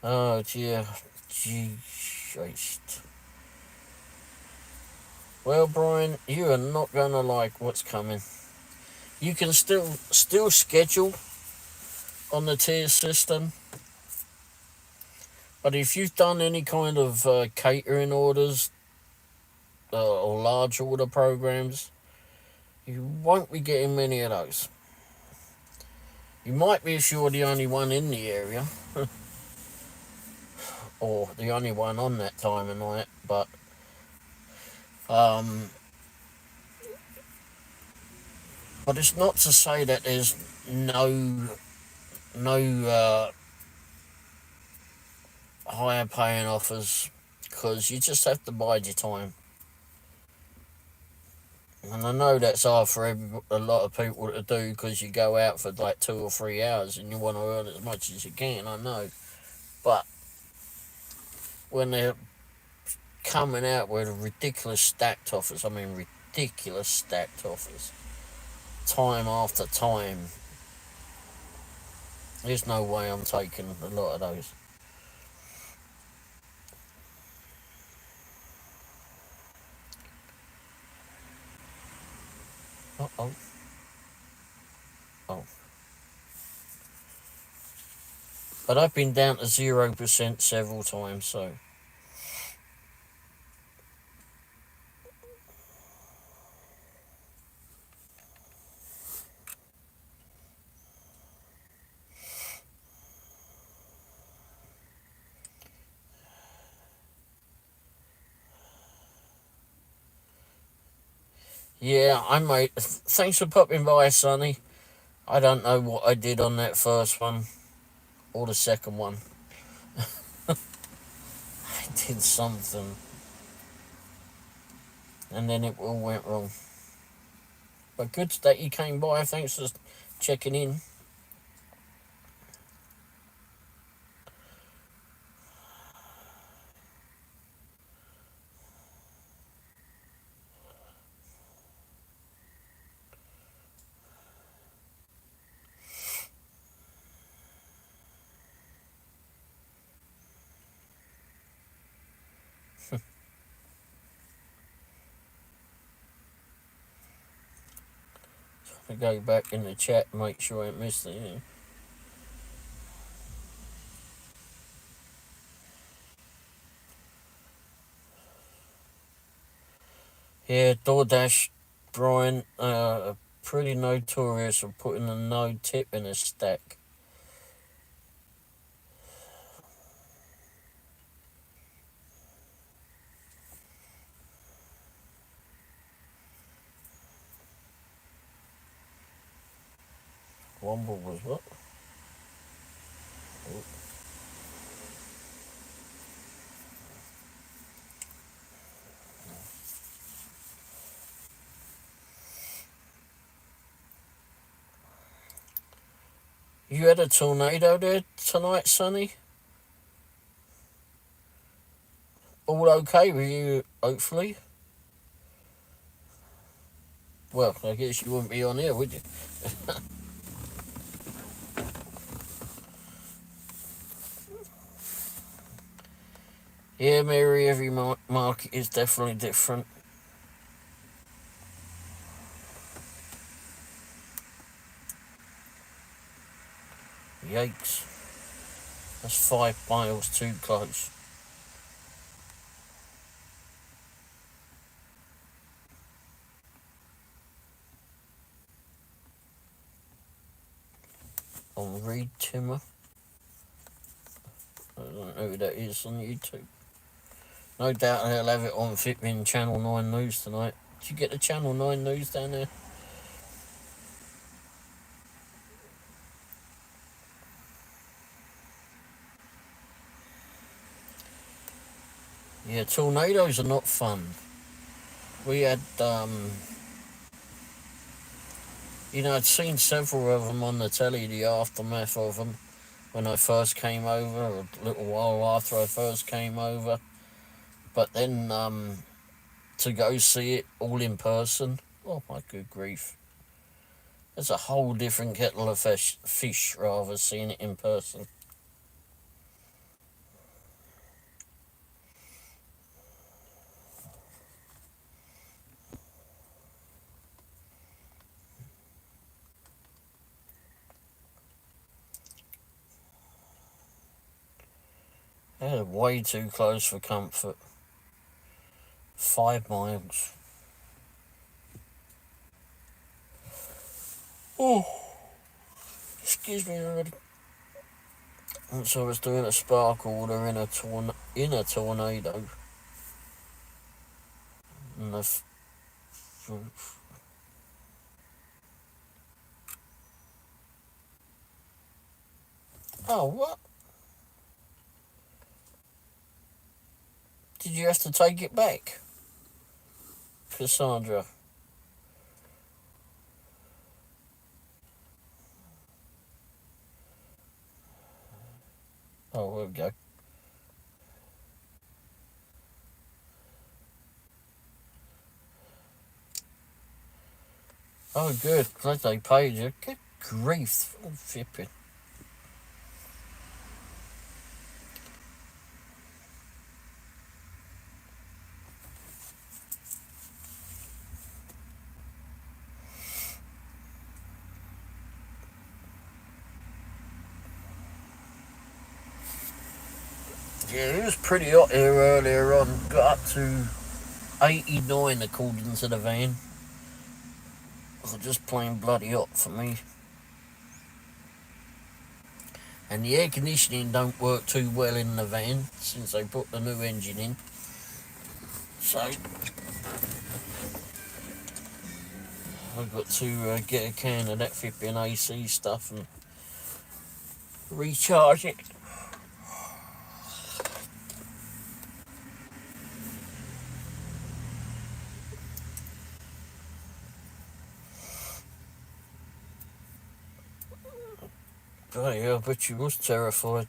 Oh dear. Jeez. Well, Brian, you are not going to like what's coming. You can still schedule on the tier system, but if you've done any kind of catering orders or large order programs, you won't be getting many of those. You might be if you're the only one in the area, or the only one on that time of night, but it's not to say that there's no higher paying offers, because you just have to bide your time. And I know that's hard for a lot of people to do, because you go out for like 2 or 3 hours and you want to earn as much as you can, I know. But when they're coming out with ridiculous stacked offers, time after time, there's no way I'm taking a lot of those. Uh-oh. Oh. But I've been down to 0% several times, so. Yeah, I might. Thanks for popping by, Sonny. I don't know what I did on that first one or the second one. I did something, and then it all went wrong. But good that you came by. Thanks for checking in. I go back in the chat and make sure I ain't missed anything. Yeah, DoorDash, Brian, pretty notorious for putting a no tip in a stack. Womble was what? You had a tornado there tonight, Sonny? All okay with you, hopefully? Well, I guess you wouldn't be on here, would you? Yeah, Mary, every market is definitely different. Yikes. That's 5 miles too close. On Reed Timmer. I don't know who that is on YouTube. No doubt they'll have it on flipping Channel 9 News tonight. Did you get the Channel 9 News down there? Yeah, tornadoes are not fun. We had, I'd seen several of them on the telly, the aftermath of them, when I first came over, or a little while after I first came over. But then, to go see it all in person, oh my good grief. It's a whole different kettle of fish rather, seeing it in person. They're way too close for comfort. 5 miles. Oh, excuse me, everybody. And so I was doing a spark order in a tornado. And oh, what? Did you have to take it back, Cassandra? Oh, there we go. Oh, good. Glad they paid you. Good grief. Oh, flipping. Yeah, it was pretty hot here earlier on. Got up to 89 according to the van. It was just plain bloody hot for me. And the air conditioning don't work too well in the van since they put the new engine in. So I've got to get a can of that flipping AC stuff and recharge it. Oh yeah, I bet you was terrified.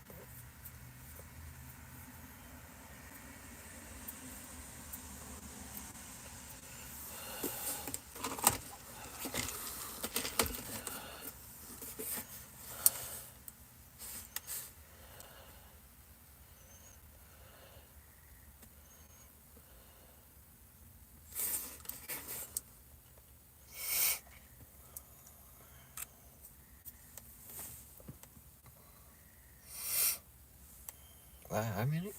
Wait a minute.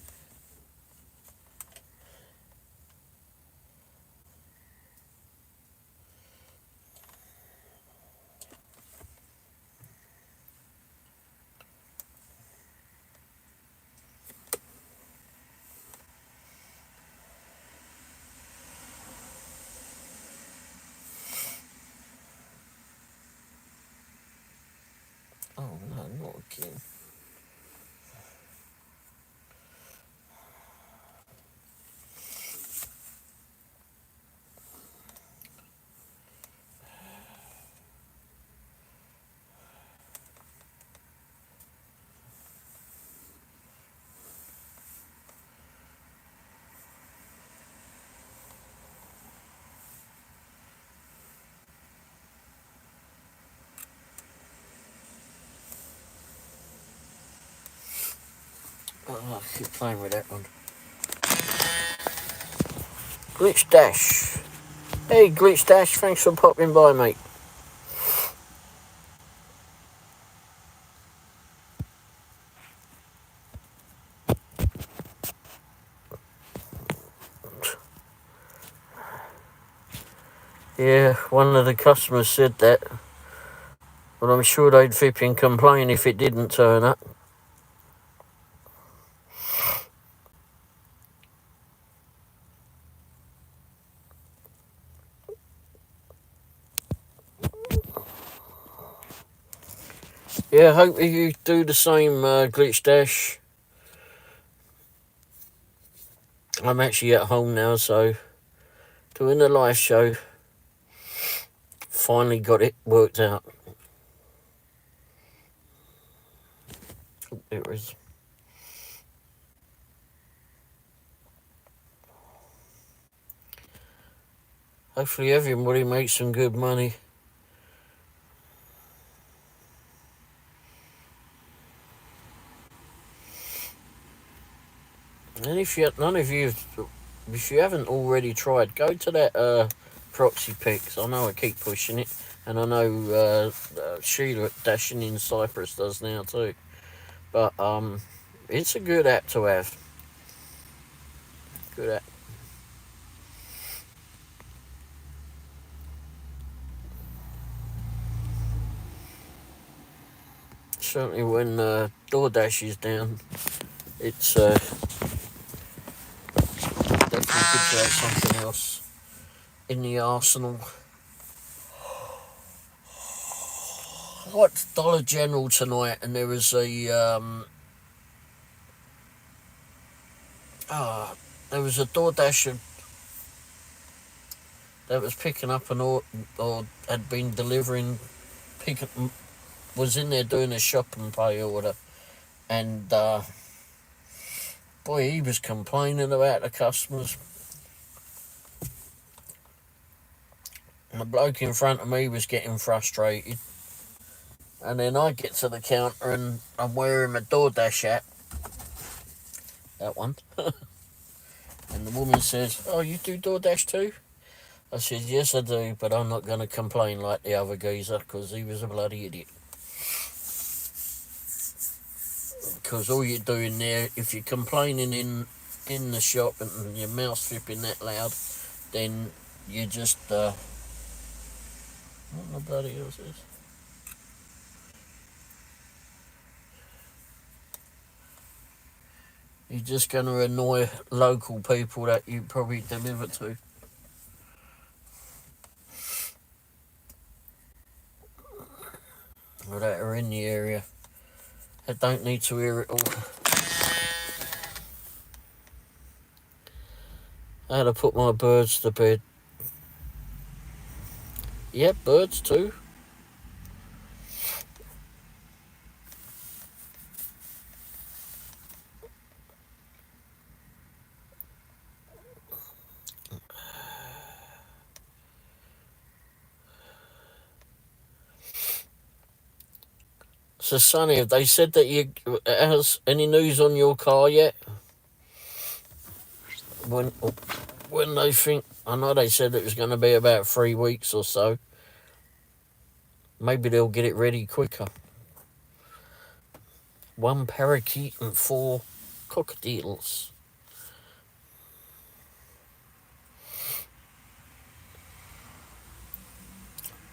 Oh no, not again. Oh, I keep playing with that one. Glitch Dash. Hey, Glitch Dash, thanks for popping by, mate. Yeah, one of the customers said that. But I'm sure they'd flipping complain if it didn't turn up. Yeah, hope you do the same, Glitch Dash. I'm actually at home now, so doing the live show. Finally got it worked out. Oh, there it is. Hopefully everybody makes some good money. And if you haven't already tried, go to that proxy pics. I know I keep pushing it, and I know Sheila Dashing in Cyprus does now too. But it's a good app to have. Good app. Certainly when DoorDash is down, it's definitely good to have something else in the arsenal. I went to Dollar General tonight, and there was a DoorDasher that was picking up or had been delivering, was in there doing a shop and pay order, and boy, he was complaining about the customers. And the bloke in front of me was getting frustrated. And then I get to the counter and I'm wearing my DoorDash app. That one. And the woman says, "Oh, you do DoorDash too?" I said, "Yes, I do, but I'm not going to complain like the other geezer, because he was a bloody idiot." Because all you're doing there, if you're complaining in the shop and your mouth's flipping that loud, then you just, what the bloody hell is this? You're just going to annoy local people that you probably deliver to. Or that are in the area. That don't need to hear it all. I had to put my birds to bed. Yep, birds too. So, Sonny, have they said that has any news on your car yet? When they think, I know they said it was going to be about 3 weeks or so. Maybe they'll get it ready quicker. 1 parakeet and 4 cockatiels.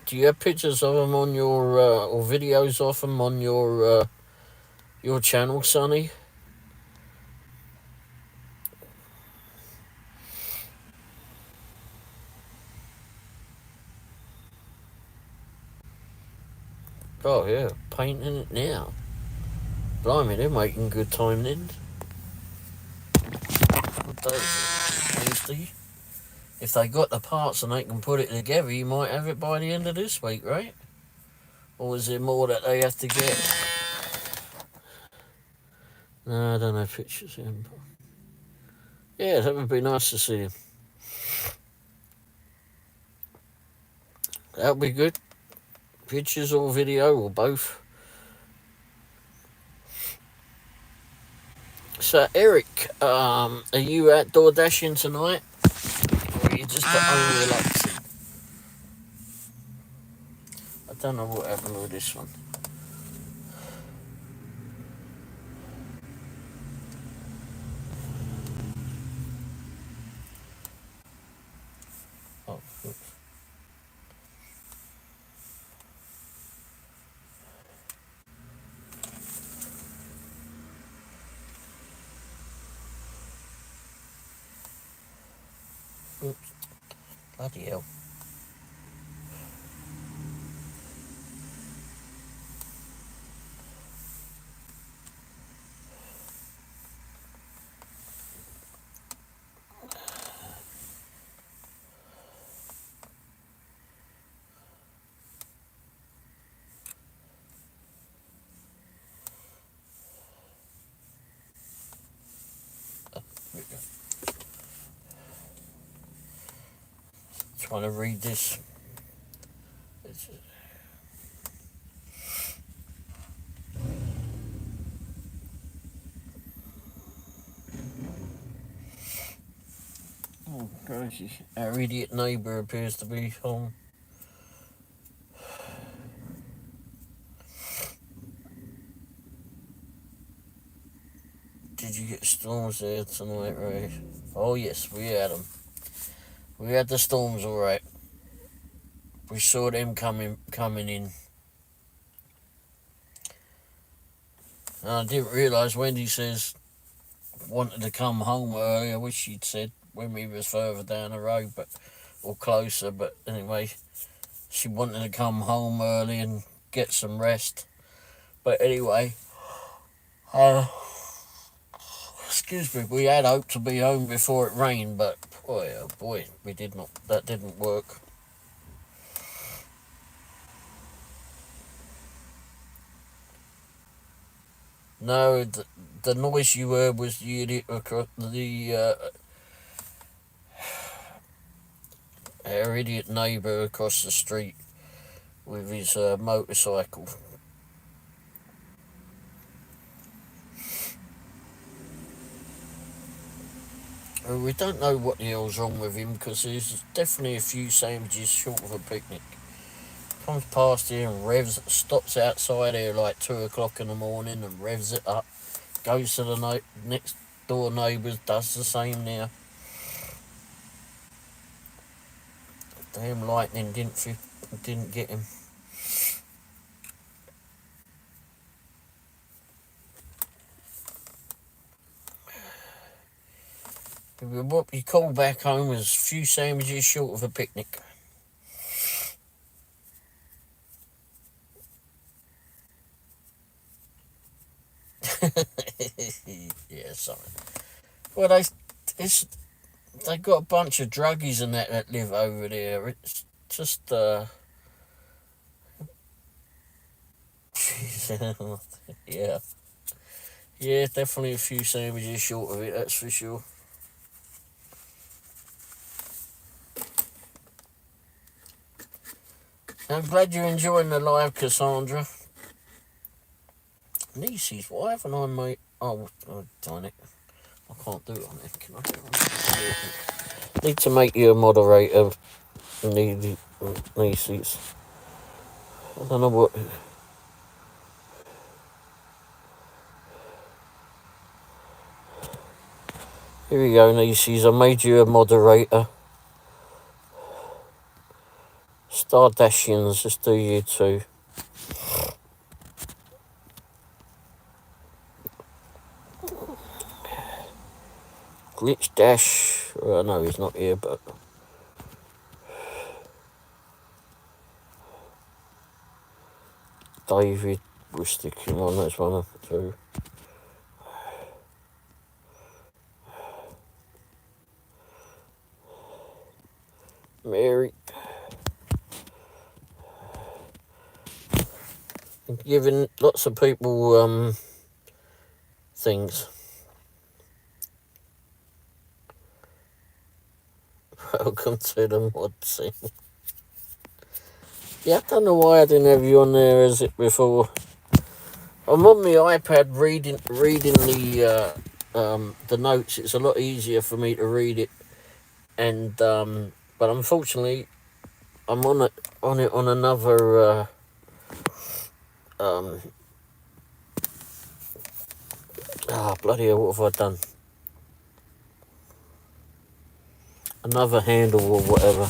Do you have pictures of them on your, or videos of them on your channel, Sonny? Oh yeah, painting it now. Blimey, they're making good time then. What day is it? Wednesday? If they got the parts and they can put it together, you might have it by the end of this week, right? Or is there more that they have to get? No, I don't have pictures of him. Yeah, that would be nice to see him. That would be good. Pictures or video or both. So Eric, are you outdoor dashing tonight, or are you just at home relaxing? I don't know what happened with this one. Oh, oops. Oops. Bloody hell. Here we go. Trying to read this. It's, oh, crazy. Our idiot neighbour appears to be home. Did you get storms there tonight, Ray? Oh, yes, we had them. We had the storms, all right. We saw them coming in. And I didn't realise Wendy says wanted to come home early. I wish she'd said when we was further down the road, but or closer. But anyway, she wanted to come home early and get some rest. But anyway, excuse me, we had hoped to be home before it rained, but boy, oh boy, we did not. That didn't work. No, the noise you heard was the idiot across our idiot neighbour across the street with his motorcycle. We don't know what the hell's wrong with him because there's definitely a few sandwiches short of a picnic. Comes past here and stops outside here like 2 o'clock in the morning and revs it up. Goes to the next door neighbours, does the same now. Damn lightning didn't get him. What you call back home is a few sandwiches short of a picnic. Yeah, sorry. Well, they got a bunch of druggies and that live over there. It's just yeah, yeah, definitely a few sandwiches short of it. That's for sure. I'm glad you're enjoying the live, Cassandra. Nieces, why haven't I made... Oh, darn it. I can't do it on it. Can I do it on it? Need to make you a moderator, Nieces. I don't know what... Here we go, Nieces. I made you a moderator. Stardashians, let's do you too. Glitch Dash. No, he's not here, but... David, we'll stick him on. That's one of the two. Mary. Giving lots of people things. Welcome to the mod scene. Yeah, I don't know why I didn't have you on there as it before. I'm on my iPad reading the the notes, it's a lot easier for me to read it. And but unfortunately, I'm on another. Bloody hell! What have I done? Another handle or whatever,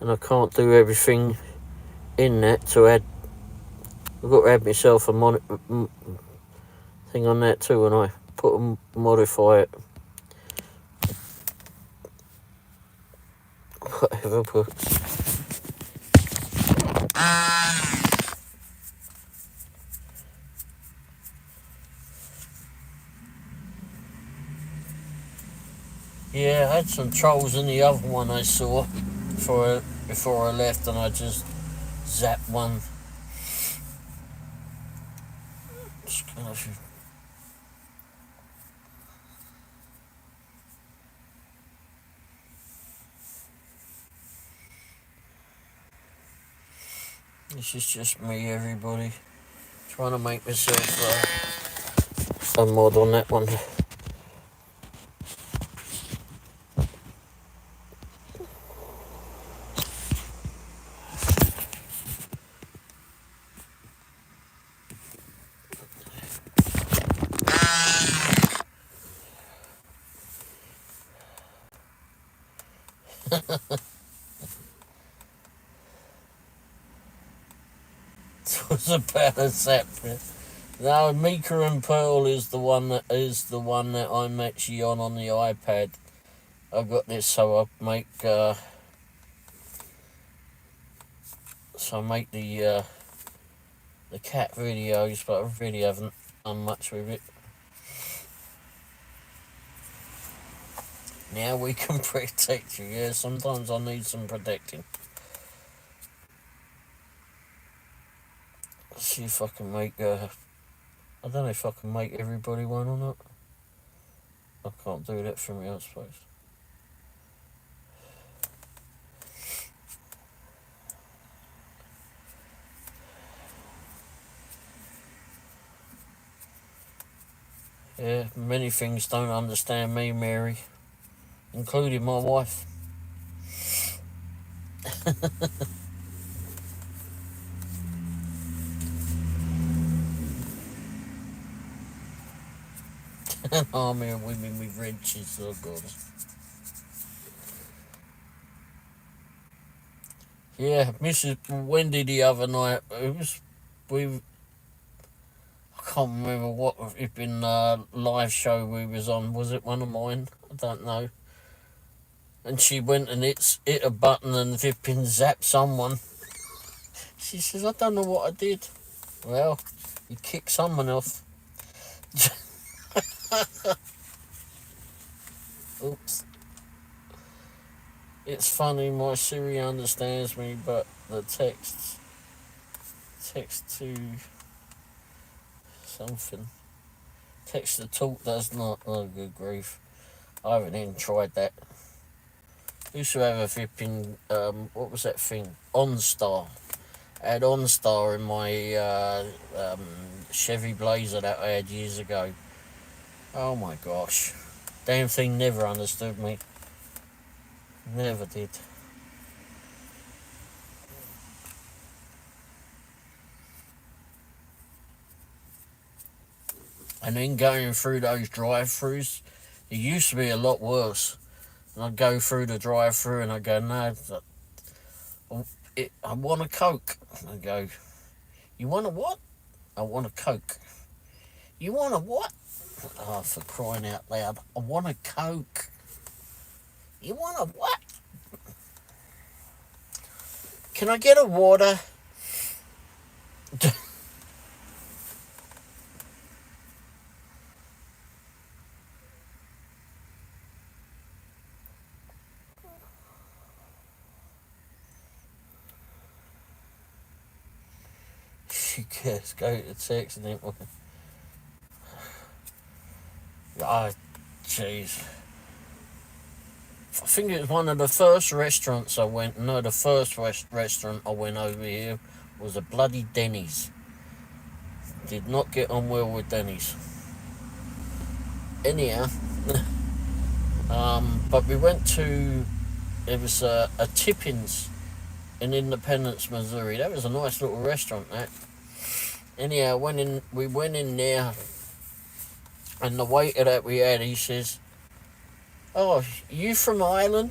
and I can't do everything in that to add. I've got to add myself a thing on that too, and I modify it. Whatever, but yeah, I had some trolls in the other one I saw before I left, and I just zapped one. This is just me, everybody. Trying to make myself a mod on that one. It was about a zap. No, Mika and Pearl is the one that I'm actually on the iPad. I've got this so I make the cat videos, but I really haven't done much with it. Now we can protect you. Yeah, sometimes I need some protecting. Let's see if I can make I don't know if I can make everybody one or not. I can't do that from here, I suppose. Yeah, many things don't understand me, Mary, including my wife. An army of women with wrenches, oh god. Yeah, Mrs. Wendy the other night, I can't remember what it been live show we was on. Was it one of mine? I don't know. And she went and hit a button and flipping zapped someone. She says, I don't know what I did. Well, you kicked someone off. Oops. It's funny, my Siri understands me, but the text to something. Text to talk does not. Oh, good grief. I haven't even tried that. I used to have a flipping, what was that thing? OnStar. I had OnStar in my Chevy Blazer that I had years ago. Oh my gosh. Damn thing never understood me. Never did. And then going through those drive-thrus, it used to be a lot worse. And I'd go through the drive-thru and I'd go, no, I want a Coke. And I'd go, you want a what? I want a Coke. You want a what? Oh, for crying out loud, I want a Coke. You want a what? Can I get a water? She cares. Go to text and then. Oh, jeez. I think it was one of the first restaurants I went. No, the first restaurant I went over here was a bloody Denny's. did not get on well with Denny's. Anyhow, but we went to, it was a Tippins in Independence, Missouri. That was a nice little restaurant, that. Anyhow, we went in there, and the waiter that we had, he says, "Oh, you from Ireland?"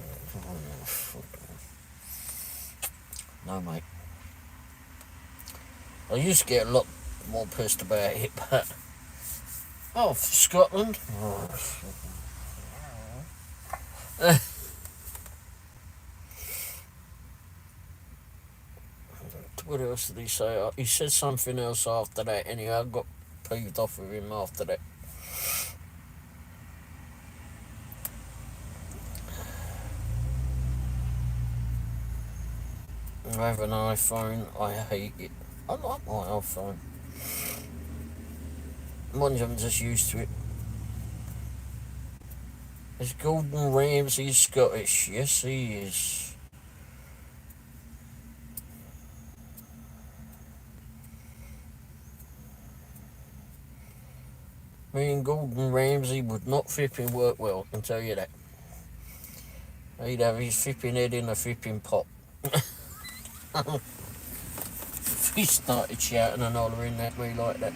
No, mate. I used to get a lot more pissed about it, but... Oh, Scotland? What else did he say? He said something else after that. Anyway, I got peeved off with him after that. I have an iPhone. I hate it. I like my iPhone. Mind you, I'm just used to it. Is Gordon Ramsay Scottish? Yes, he is. Me and Gordon Ramsay would not flipping work well, I can tell you that. He'd have his flipping head in a flipping pot. If he started shouting and hollering at me like that.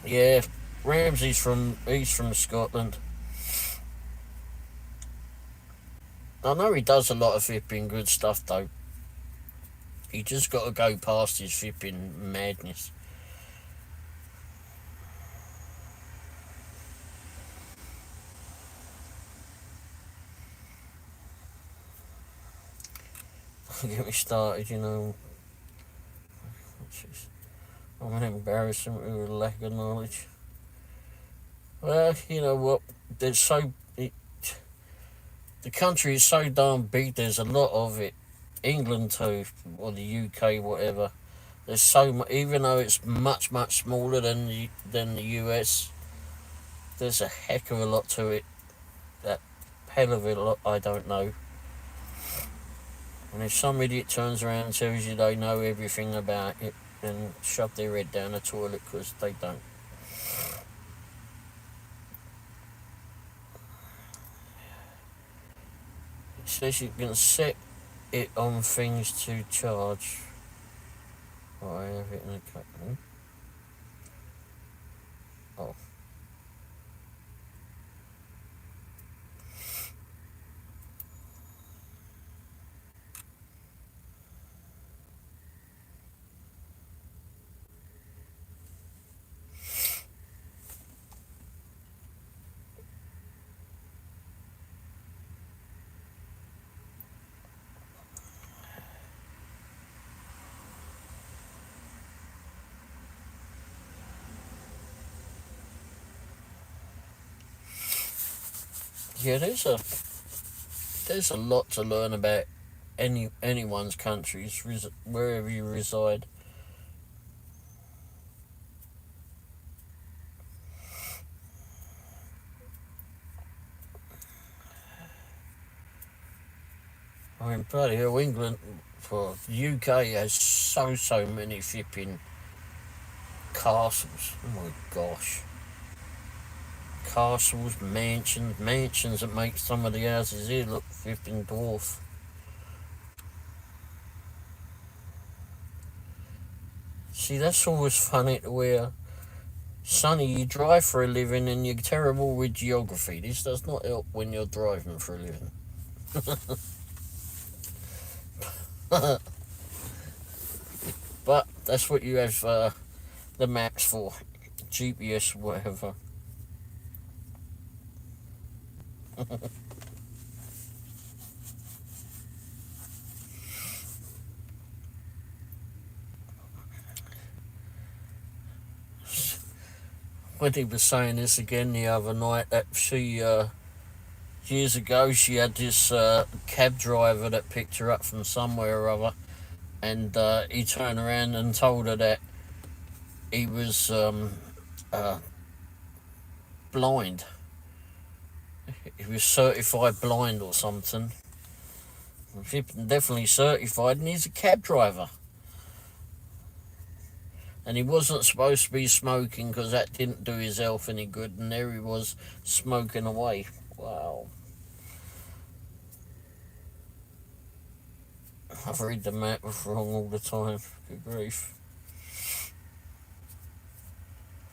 Yeah, Ramsay's he's from Scotland. I know he does a lot of flipping good stuff though. He just got to go past his flipping madness. Get me started, you know. I'm an embarrassment with a lack of knowledge. Well, you know what? The country is so darn big. There's a lot of it. England too, or the UK, whatever. There's so much. Even though it's much smaller than the US, there's a heck of a lot to it. That hell of a lot I don't know. And if some idiot turns around and tells you they know everything about it, then shove their head down the toilet, because they don't. It says you can set it on things to charge. Oh, I have it in a cup. Oh. Yeah, there's a lot to learn about anyone's countries, wherever you reside. I mean, bloody hell, England, for the UK has so many flipping castles. Oh my gosh. Castles, mansions that make some of the houses here look flipping dwarf. See, that's always funny to where, Sonny, you drive for a living and you're terrible with geography. This does not help when you're driving for a living. But that's what you have the maps for. GPS, whatever. When he was saying this again the other night, that she, years ago, she had this cab driver that picked her up from somewhere or other, and he turned around and told her that he was blind. He was certified blind or something. Definitely certified, and he's a cab driver. And he wasn't supposed to be smoking because that didn't do his health any good. And there he was smoking away. Wow. I've read the map wrong all the time. Good grief.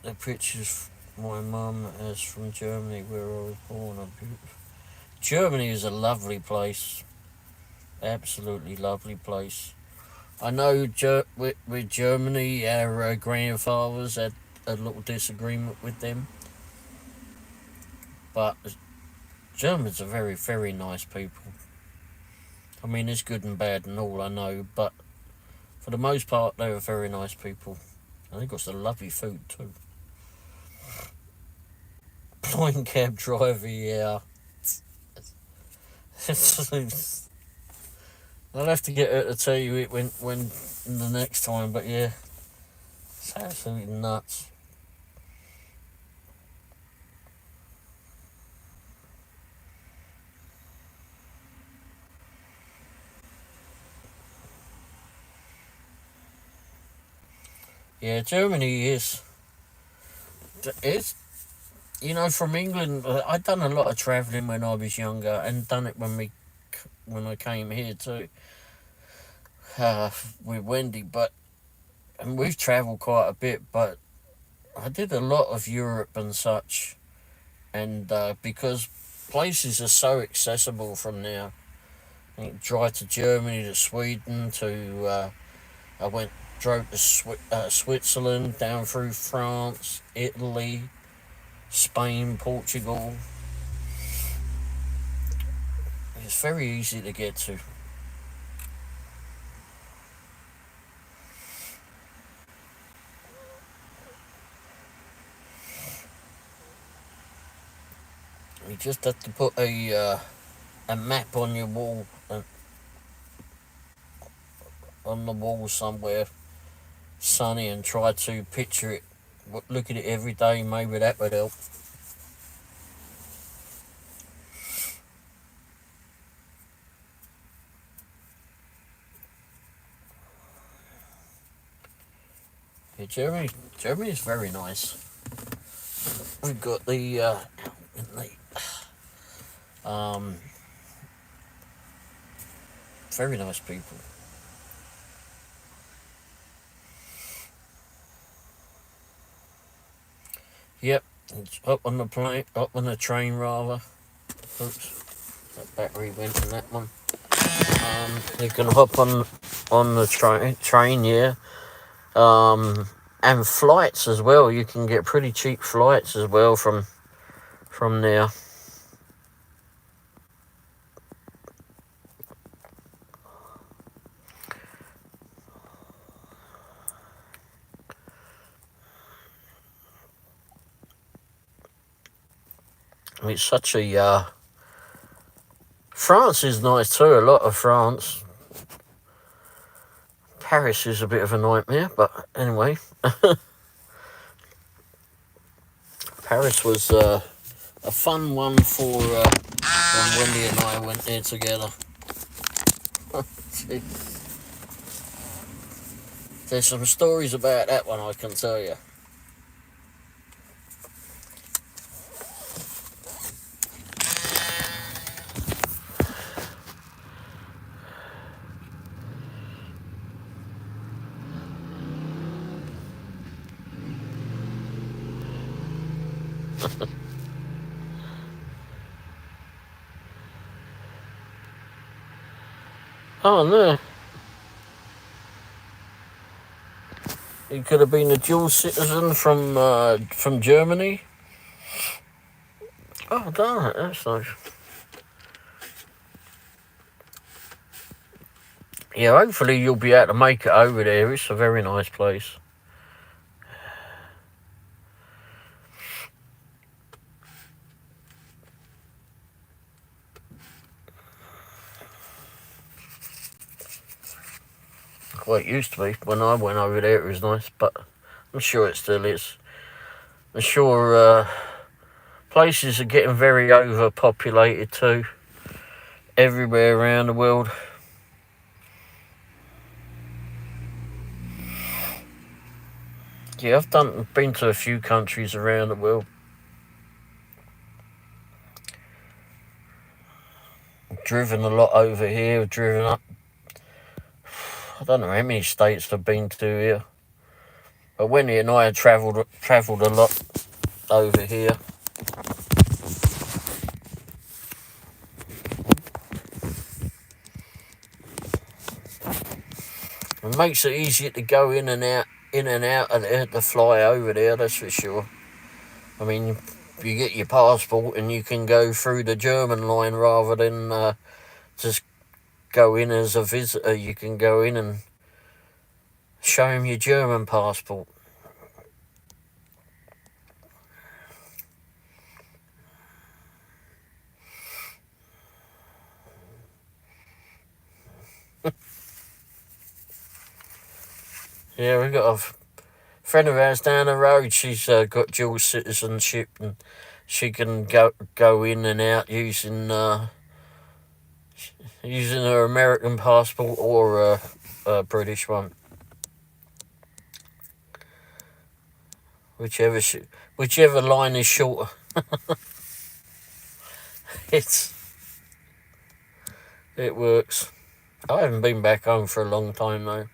The pictures my mum has from Germany where I was born are beautiful. Germany is a lovely place. Absolutely lovely place. I know with Germany, our grandfathers had a little disagreement with them. But Germans are very, very nice people. I mean, it's good and bad and all, I know, but for the most part, they were very nice people. And they've got some lovely food too. Blind cab driver, yeah. I'll have to get her to tell you it when the next time, but yeah, it's absolutely nuts. Yeah, Germany is. It's, from England. I'd done a lot of travelling when I was younger, and done it when I came here too, with Wendy. And we've travelled quite a bit. But I did a lot of Europe and such, and because places are so accessible from there. I think drive to Germany, to Sweden, to drove to Switzerland, down through France, Italy, Spain, Portugal. It's very easy to get to. You just have to put a map on your wall, on the wall somewhere sunny, and try to picture it. Look at it every day. Maybe that would help. Yeah, Germany is very nice. We've got um, very nice people. Yep, up on the train rather. Oops, that battery went in that one. You can hop on the train, yeah. And flights as well. You can get pretty cheap flights as well from there. It's such a France is nice too. A lot of France. Paris is a bit of a nightmare, but anyway. Paris was a fun one for when Wendy and I went there together. There's some stories about that one I can tell you. Oh no. He could have been a dual citizen from Germany. Oh darn it, that's nice. Yeah, hopefully you'll be able to make it over there. It's a very nice place. Well, it used to be. When I went over there, it was nice, but I'm sure it still is. I'm sure places are getting very overpopulated too, everywhere around the world. Yeah, been to a few countries around the world. Driven a lot over here. Driven up. I don't know how many states I've been to here. But Wendy and I had travelled a lot over here. It makes it easier to go in and out of there, to fly over there. That's for sure. I mean, you get your passport and you can go through the German line rather than just go in as a visitor. You can go in and show him your German passport. Yeah, we got a friend of ours down the road. She's got dual citizenship, and she can go in and out using her American passport or a British one, whichever whichever line is shorter. it's it works. I haven't been back home for a long time though.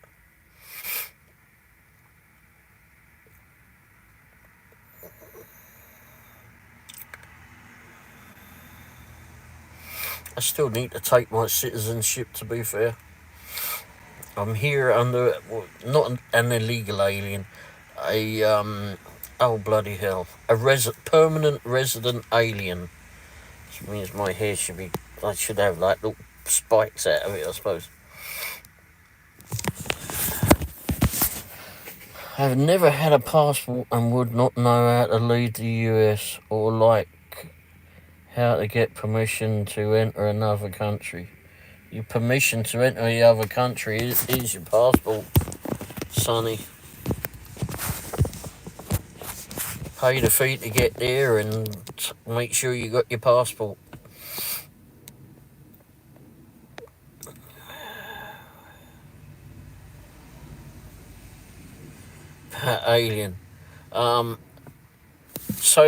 I still need to take my citizenship, to be fair. I'm here under, well, not an illegal alien, oh bloody hell, a permanent resident alien. Which means my hair I should have like little spikes out of it, I suppose. I've never had a passport and would not know how to leave the US or how to get permission to enter another country. Your permission to enter the other country is your passport, sonny. Pay the fee to get there and make sure you got your passport. Alien. So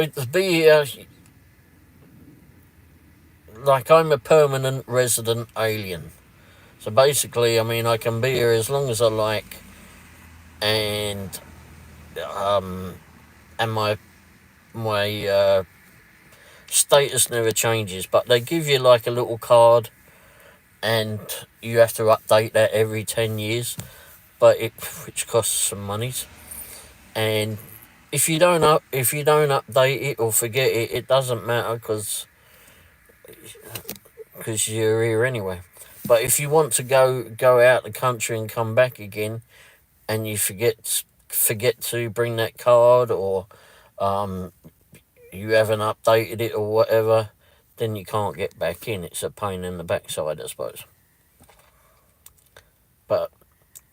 to be like, I'm a permanent resident alien. So basically, I mean, I can be here as long as I like, and my status never changes. But they give you like a little card, and you have to update that every 10 years, which costs some money. And if you don't update it or forget it, it doesn't matter because you're here anyway. But if you want to go out the country and come back again, and you forget to bring that card, or you haven't updated it or whatever, then you can't get back in. It's a pain in the backside, I suppose. But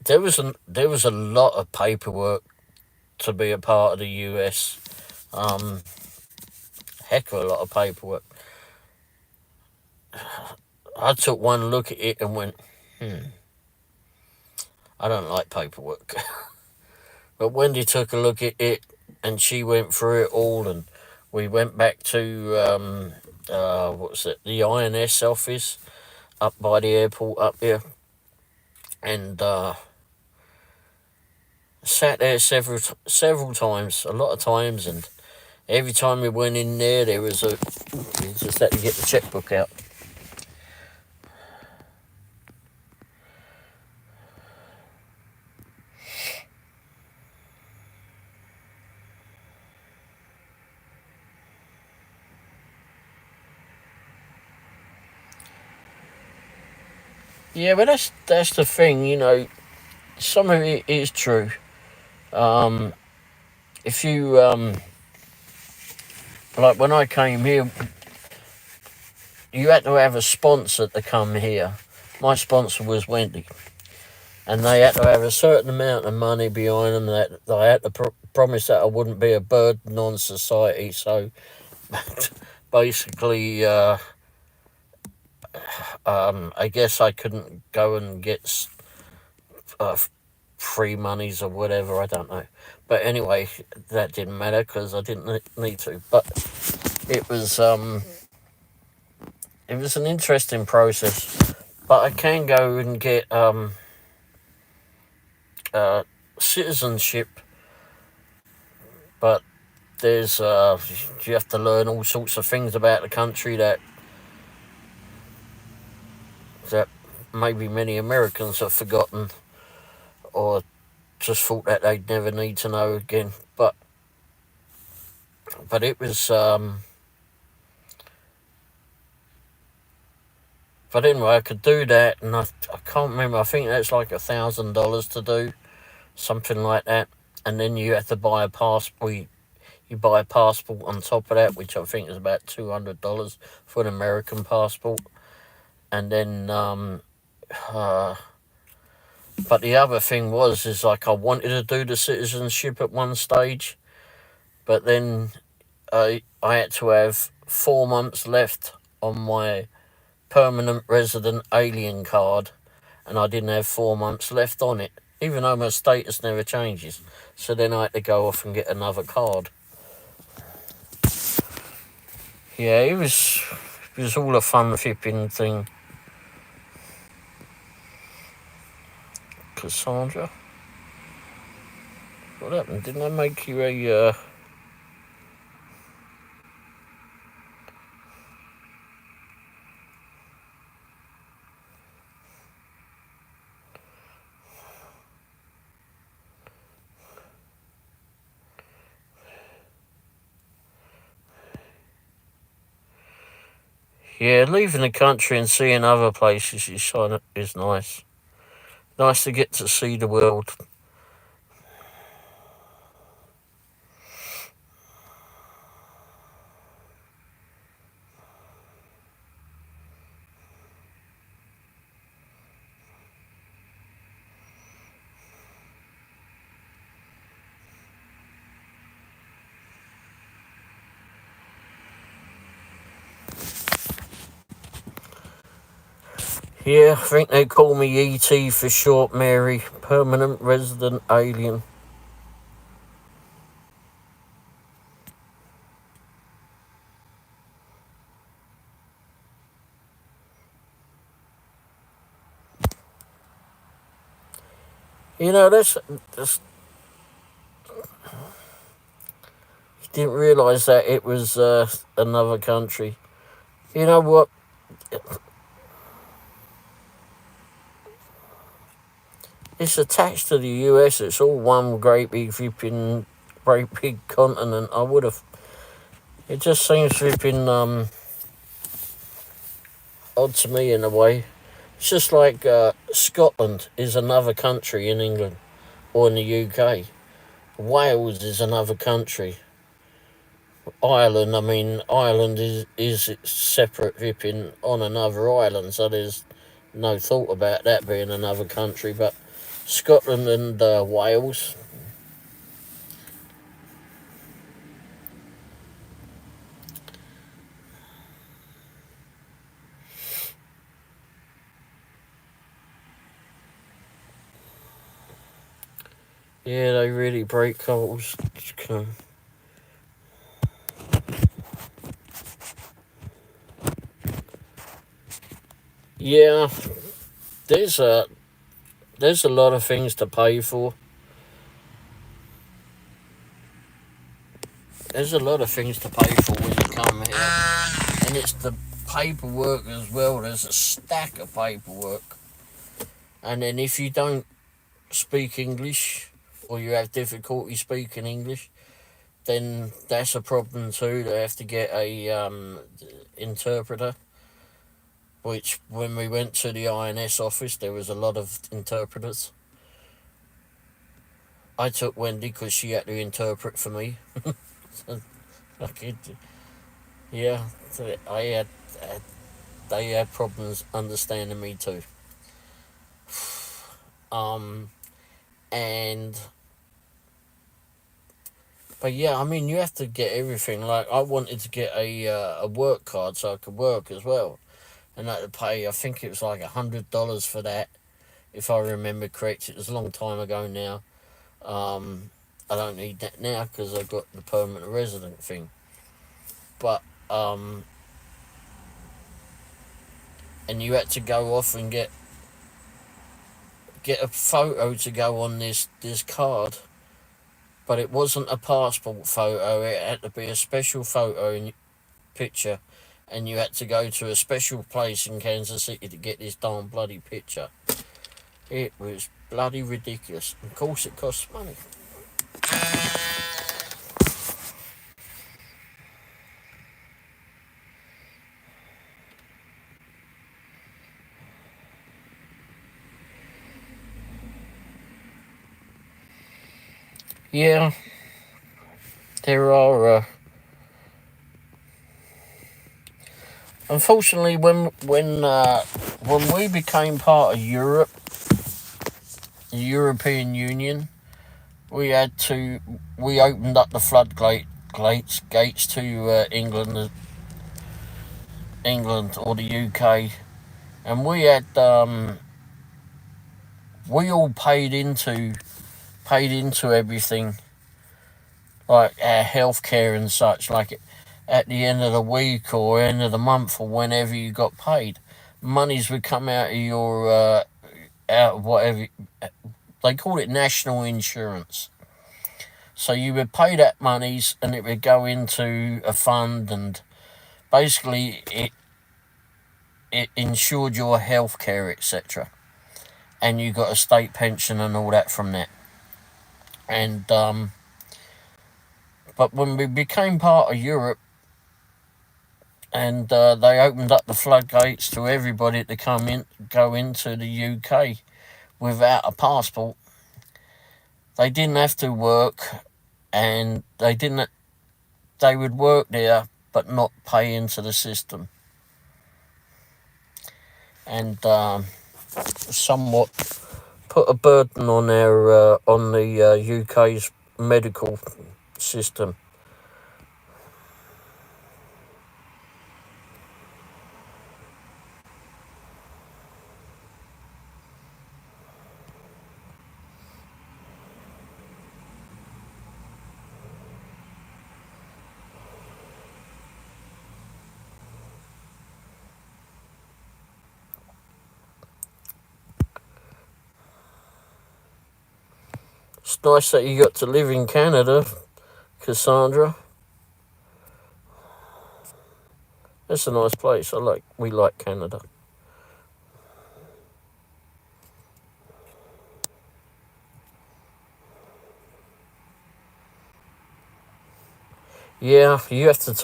there was a lot of paperwork to be a part of the US. Heck of a lot of paperwork. I took one look at it and went, I don't like paperwork. But Wendy took a look at it and she went through it all, and we went back to the INS office up by the airport up here, and sat there several times, a lot of times, and every time we went in there was you just had to get the checkbook out. Yeah, but that's the thing, some of it is true. If you like, when I came here, you had to have a sponsor to come here. My sponsor was Wendy, and they had to have a certain amount of money behind them. That I had to promise that I wouldn't be a burden on society. So basically, I guess I couldn't go and get free monies or whatever. I don't know, But anyway, that didn't matter because I didn't need to. But it was it was an interesting process. But I can go and get uh, citizenship, but there's you have to learn all sorts of things about the country that maybe many Americans have forgotten or just thought that they'd never need to know again. But it was but anyway, I could do that, and I can't remember. I think that's like $1,000 to do something like that, and then you have to buy a passport. You buy a passport on top of that, which I think is about $200 for an American passport, and then uh, but the other thing is like I wanted to do the citizenship at one stage, but then I had to have 4 months left on my permanent resident alien card, and I didn't have 4 months left on it, even though my status never changes. So then I had to go off and get another card. Yeah, it was all a fun flipping thing. Cassandra, what happened? Didn't I make you a? Yeah, leaving the country and seeing other places is nice. Nice to get to see the world. Yeah, I think they call me ET for short, Mary. Permanent resident alien. You know, that's didn't realise that it was another country. You know what? It's attached to the US. It's all one great big flipping, great big continent. I would have. It just seems flipping odd to me in a way. It's just like Scotland is another country in England or in the UK. Wales is another country. Ireland, I mean, Ireland is separate flipping on another island, so there's no thought about that being another country. But Scotland and Wales, yeah, they really break cultures. Yeah, there's a there's a lot of things to pay for. There's a lot of things to pay for when you come here, and it's the paperwork as well. There's a stack of paperwork, and then if you don't speak English or you have difficulty speaking English, then that's a problem too. They have to get a interpreter. Which, when we went to the INS office, there was a lot of interpreters. I took Wendy because she had to interpret for me. So, okay, yeah, so they had problems understanding me too. Um, and but yeah, I mean, you have to get everything. Like, I wanted to get a work card so I could work as well, and I had to pay. I think it was like $100 for that, if I remember correct. It was a long time ago now. Um, I don't need that now because I've got the permanent resident thing. But and you had to go off and get a photo to go on this card, but it wasn't a passport photo. It had to be a special photo and picture, and you had to go to a special place in Kansas City to get this darn bloody picture. It was bloody ridiculous. Of course, it costs money. Yeah, there are. Unfortunately, when we became part of Europe, the European Union, we opened up the gates to England or the UK, and we all paid into everything, like our healthcare and such. Like at the end of the week or end of the month or whenever you got paid, monies would come out of your out of whatever they call it, national insurance. So you would pay that monies and it would go into a fund, and basically it insured your healthcare, etc. And you got a state pension and all that from that. And but when we became part of Europe, and they opened up the floodgates to everybody to go into the UK without a passport, they didn't have to work, and they would work there but not pay into the system, and somewhat put a burden on the UK's medical system. It's nice that you got to live in Canada, Cassandra. It's a nice place. We like Canada. Yeah, you have to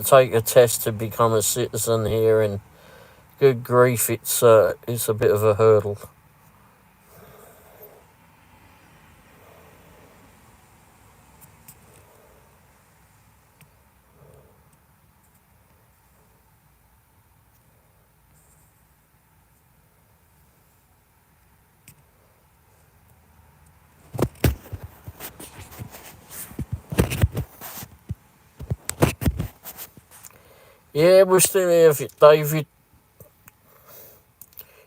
take a test to become a citizen here, and good grief, it's a bit of a hurdle. Yeah, we're still here, David.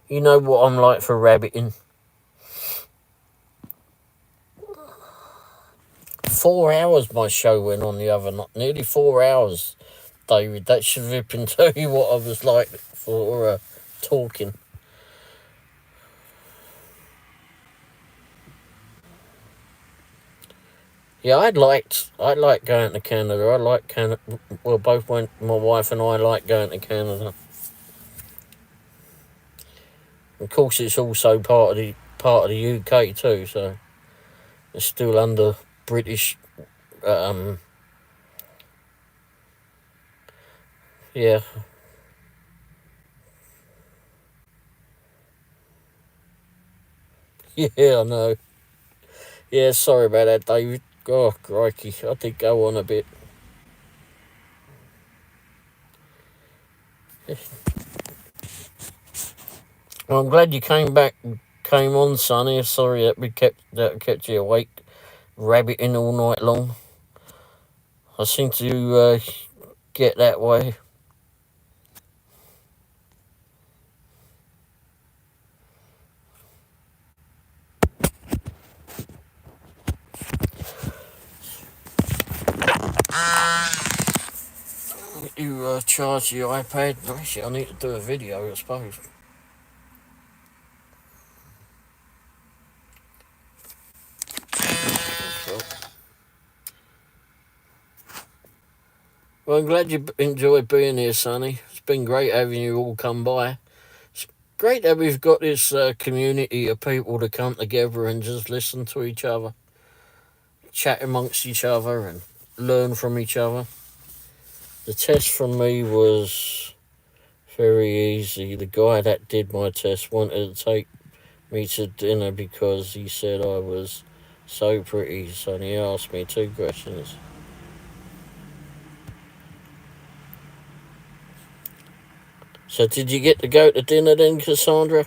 You know what I'm like for rabbiting. 4 hours my show went on the other night. Nearly 4 hours, David. That should rip and tell you what I was like for talking. Yeah, I like going to Canada. I like Canada. Well, both my wife and I like going to Canada. Of course, it's also part of the UK too, so it's still under British. Um, yeah, yeah, I know. Yeah, sorry about that, David. Oh, crikey, I did go on a bit. Well, I'm glad you came on, Sonny. Sorry that kept you awake, rabbiting all night long. I seem to get that way. You charge your iPad. Actually, I need to do a video, I suppose. Well, I'm glad you enjoyed being here, Sonny. It's been great having you all come by. It's great that we've got this community of people to come together and just listen to each other, chat amongst each other, and learn from each other. The test from me was very easy. The guy that did my test wanted to take me to dinner because he said I was so pretty, so he asked me 2 questions. So did you get to go to dinner then, Cassandra?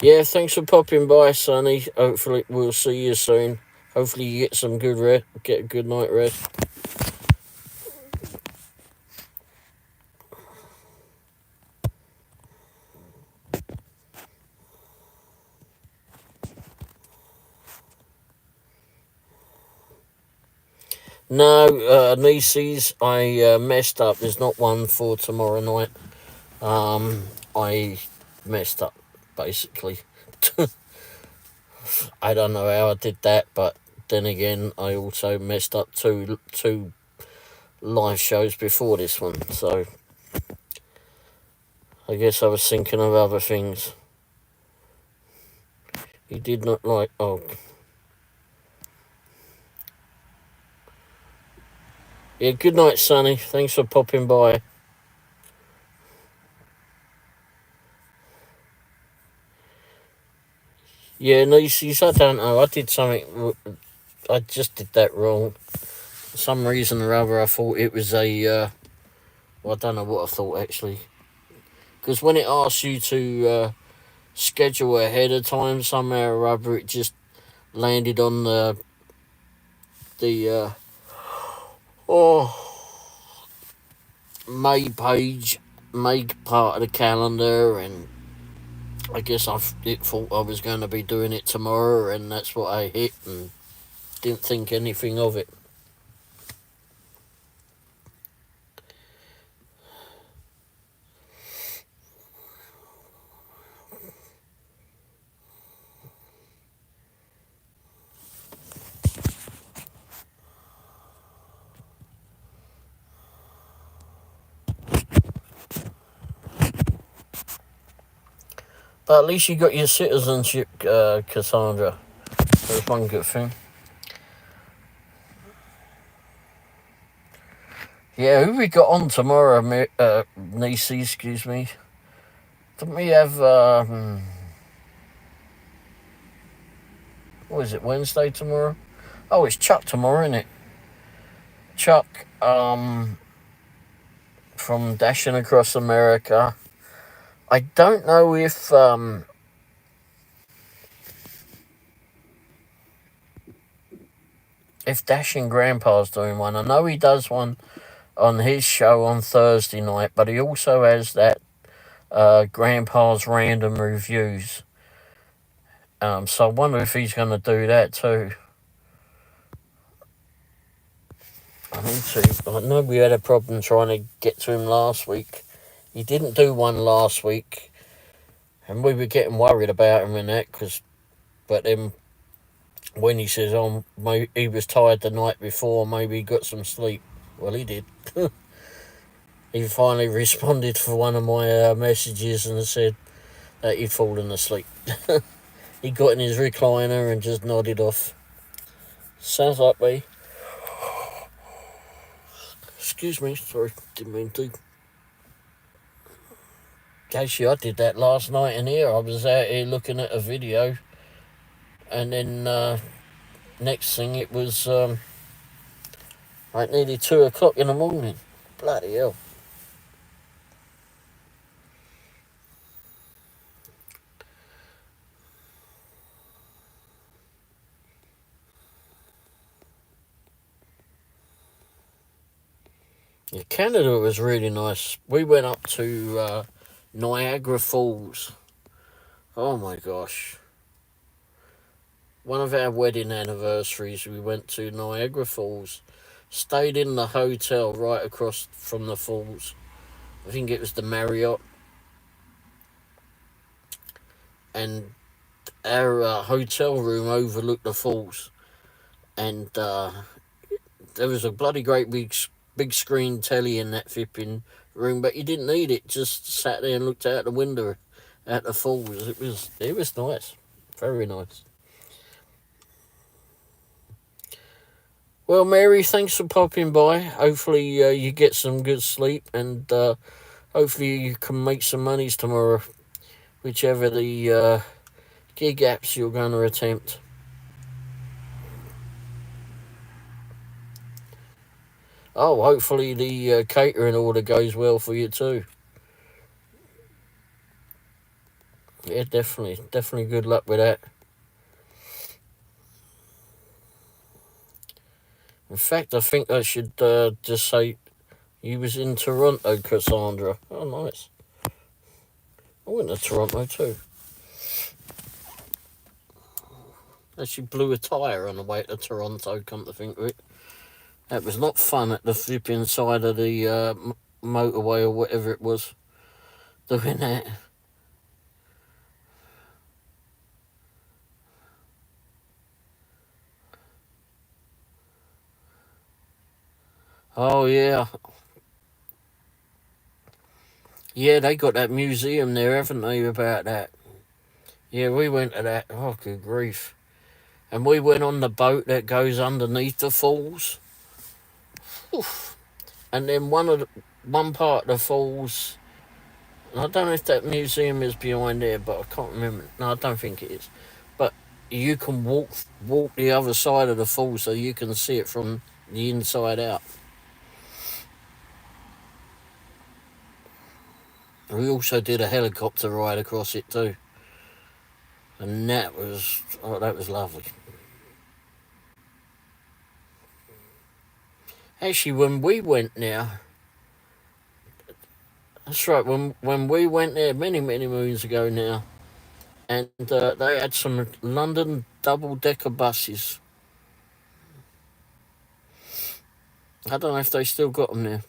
Yeah, thanks for popping by, Sonny. Hopefully we'll see you soon. Hopefully you get some good rest, get a good night rest. No, Nieces, I messed up. There's not one for tomorrow night. I messed up, basically. I don't know how I did that, but then again, I also messed up two live shows before this one, so I guess I was thinking of other things. He did not like. Oh. Yeah, good night, Sonny. Thanks for popping by. Yeah, Nieces, I don't know. I did something. I just did that wrong. For some reason or other, I thought it was a. Well, I don't know what I thought, actually. Because when it asks you to schedule ahead of time, somehow or other, it just landed on the May page, May part of the calendar, and I guess it thought I was going to be doing it tomorrow, and that's what I hit, and didn't think anything of it. But at least you got your citizenship, Cassandra. That's one good thing. Yeah, who we got on tomorrow, Niecy, excuse me? Didn't we have, what is it, Wednesday tomorrow? Oh, it's Chuck tomorrow, isn't it? Chuck, from Dashing Across America. I don't know if Dashing Grandpa's doing one. I know he does one on his show on Thursday night, but he also has that Grandpa's Random Reviews. So I wonder if he's going to do that too. I need to. I know we had a problem trying to get to him last week. He didn't do one last week, and we were getting worried about him and that. But then when he says, "Oh, maybe he was tired the night before, maybe he got some sleep." Well, he did. He finally responded for one of my messages and said that he'd fallen asleep. He got in his recliner and just nodded off. Sounds like me. Excuse me, sorry, didn't mean to. Actually, I did that last night in here. I was out here looking at a video, and then next thing it was like nearly 2 o'clock in the morning. Bloody hell. Yeah, Canada was really nice. We went up to Niagara Falls. Oh my gosh. one of our wedding anniversaries, we went to Niagara Falls. Stayed in the hotel right across from the falls. I think it was the Marriott. And our hotel room overlooked the falls. And there was a bloody great big screen telly in that flipping room, but you didn't need it. Just sat there and looked out the window at the falls. It was nice, very nice. Well, Mary, thanks for popping by. Hopefully, you get some good sleep, and hopefully you can make some monies tomorrow, whichever the gig apps you're going to attempt. Oh, hopefully the catering order goes well for you too. Yeah, definitely good luck with that. In fact, I think I should just say you was in Toronto, Cassandra. Oh, nice. I went to Toronto too. Actually blew a tyre on the way to Toronto, come to think of it. That was not fun at the flipping side of the motorway or whatever it was, doing that. Oh, yeah. Yeah, they got that museum there, haven't they, about that? Yeah, we went to that. Oh, good grief. And we went on the boat that goes underneath the falls. Oof. And then one part of the falls, I don't know if that museum is behind there, but I can't remember. No, I don't think it is. But you can walk the other side of the falls so you can see it from the inside out. We also did a helicopter ride across it too. And that was lovely. Actually, when we went there, that's right. When we went there many moons ago now, and they had some London double decker buses. I don't know if they still got them there.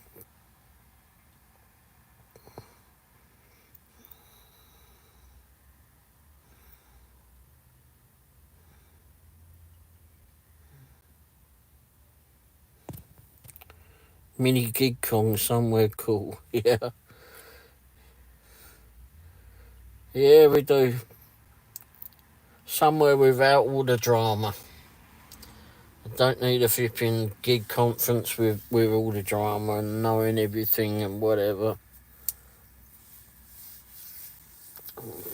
Mini gig Kong somewhere cool. Yeah, yeah, we do. Somewhere without all the drama. I don't need a flipping gig conference with all the drama and knowing everything and whatever.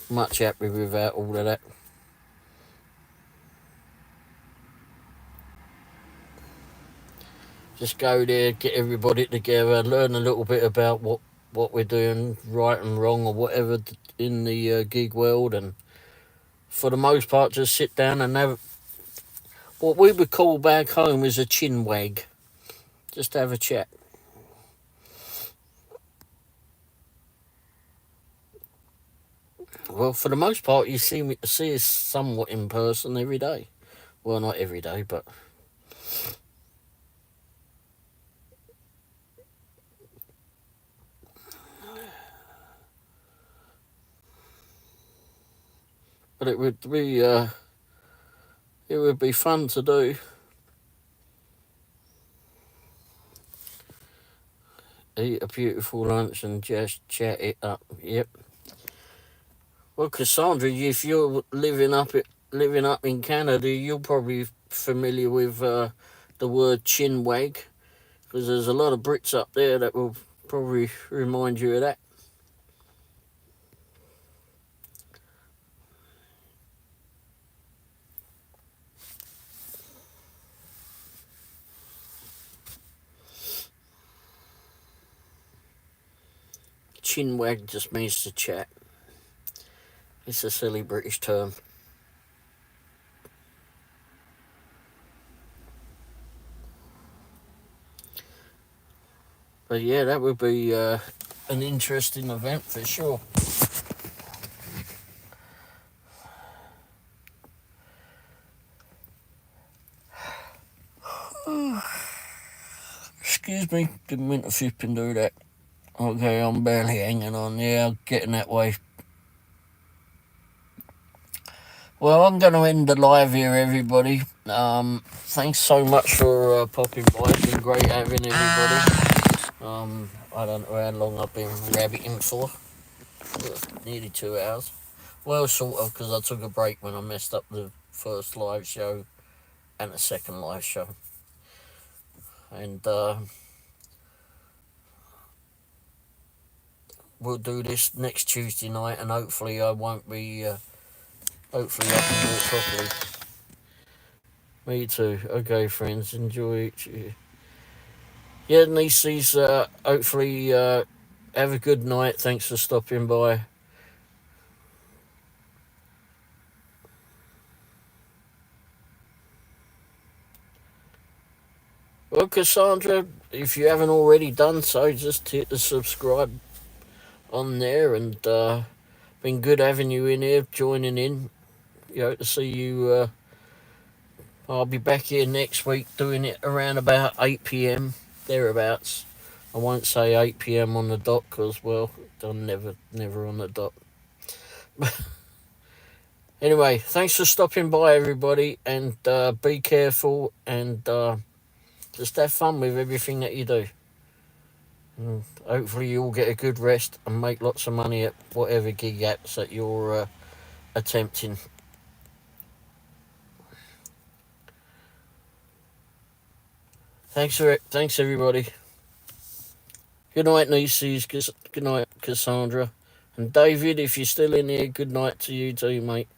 Much happy without all of that. Just go there, get everybody together, learn a little bit about what we're doing right and wrong or whatever in the gig world, and for the most part just sit down and have what we would call back home is a chin wag. Just have a chat. Well, for the most part, you see us somewhat in person every day. Well, not every day, but it would be fun to do. Eat a beautiful lunch and just chat it up. Yep. Well, Cassandra, if you're living up in Canada, you're probably familiar with the word chin wag, because there's a lot of Brits up there that will probably remind you of that. Chin wag just means to chat. It's a silly British term. But yeah, that would be an interesting event for sure. excuse me, didn't mean to flip and do that. Okay, I'm barely hanging on. Yeah, I'm getting that way. Well, I'm going to end the live here, everybody. Thanks so much for popping by. It's been great having everybody. I don't know how long I've been rabbiting for. Nearly 2 hours. Well, sort of, because I took a break when I messed up the first live show and the second live show. And we'll do this next Tuesday night, and hopefully I won't be. Hopefully I can do it properly. Me too. Okay, friends, enjoy it. Yeah, nieces. Hopefully, have a good night. Thanks for stopping by. Well, Cassandra, if you haven't already done so, just hit the subscribe on there, and been good having you in here, joining in. To see you. I'll be back here next week doing it around about 8 p.m. thereabouts. I won't say 8 p.m. on the dot because, well, I'm never on the dot. Anyway, thanks for stopping by, everybody, and be careful and just have fun with everything that you do. And hopefully, you all get a good rest and make lots of money at whatever gig apps that you're attempting. Thanks, everybody. Good night, nieces. Good night, Cassandra. And David, if you're still in here, good night to you too, mate.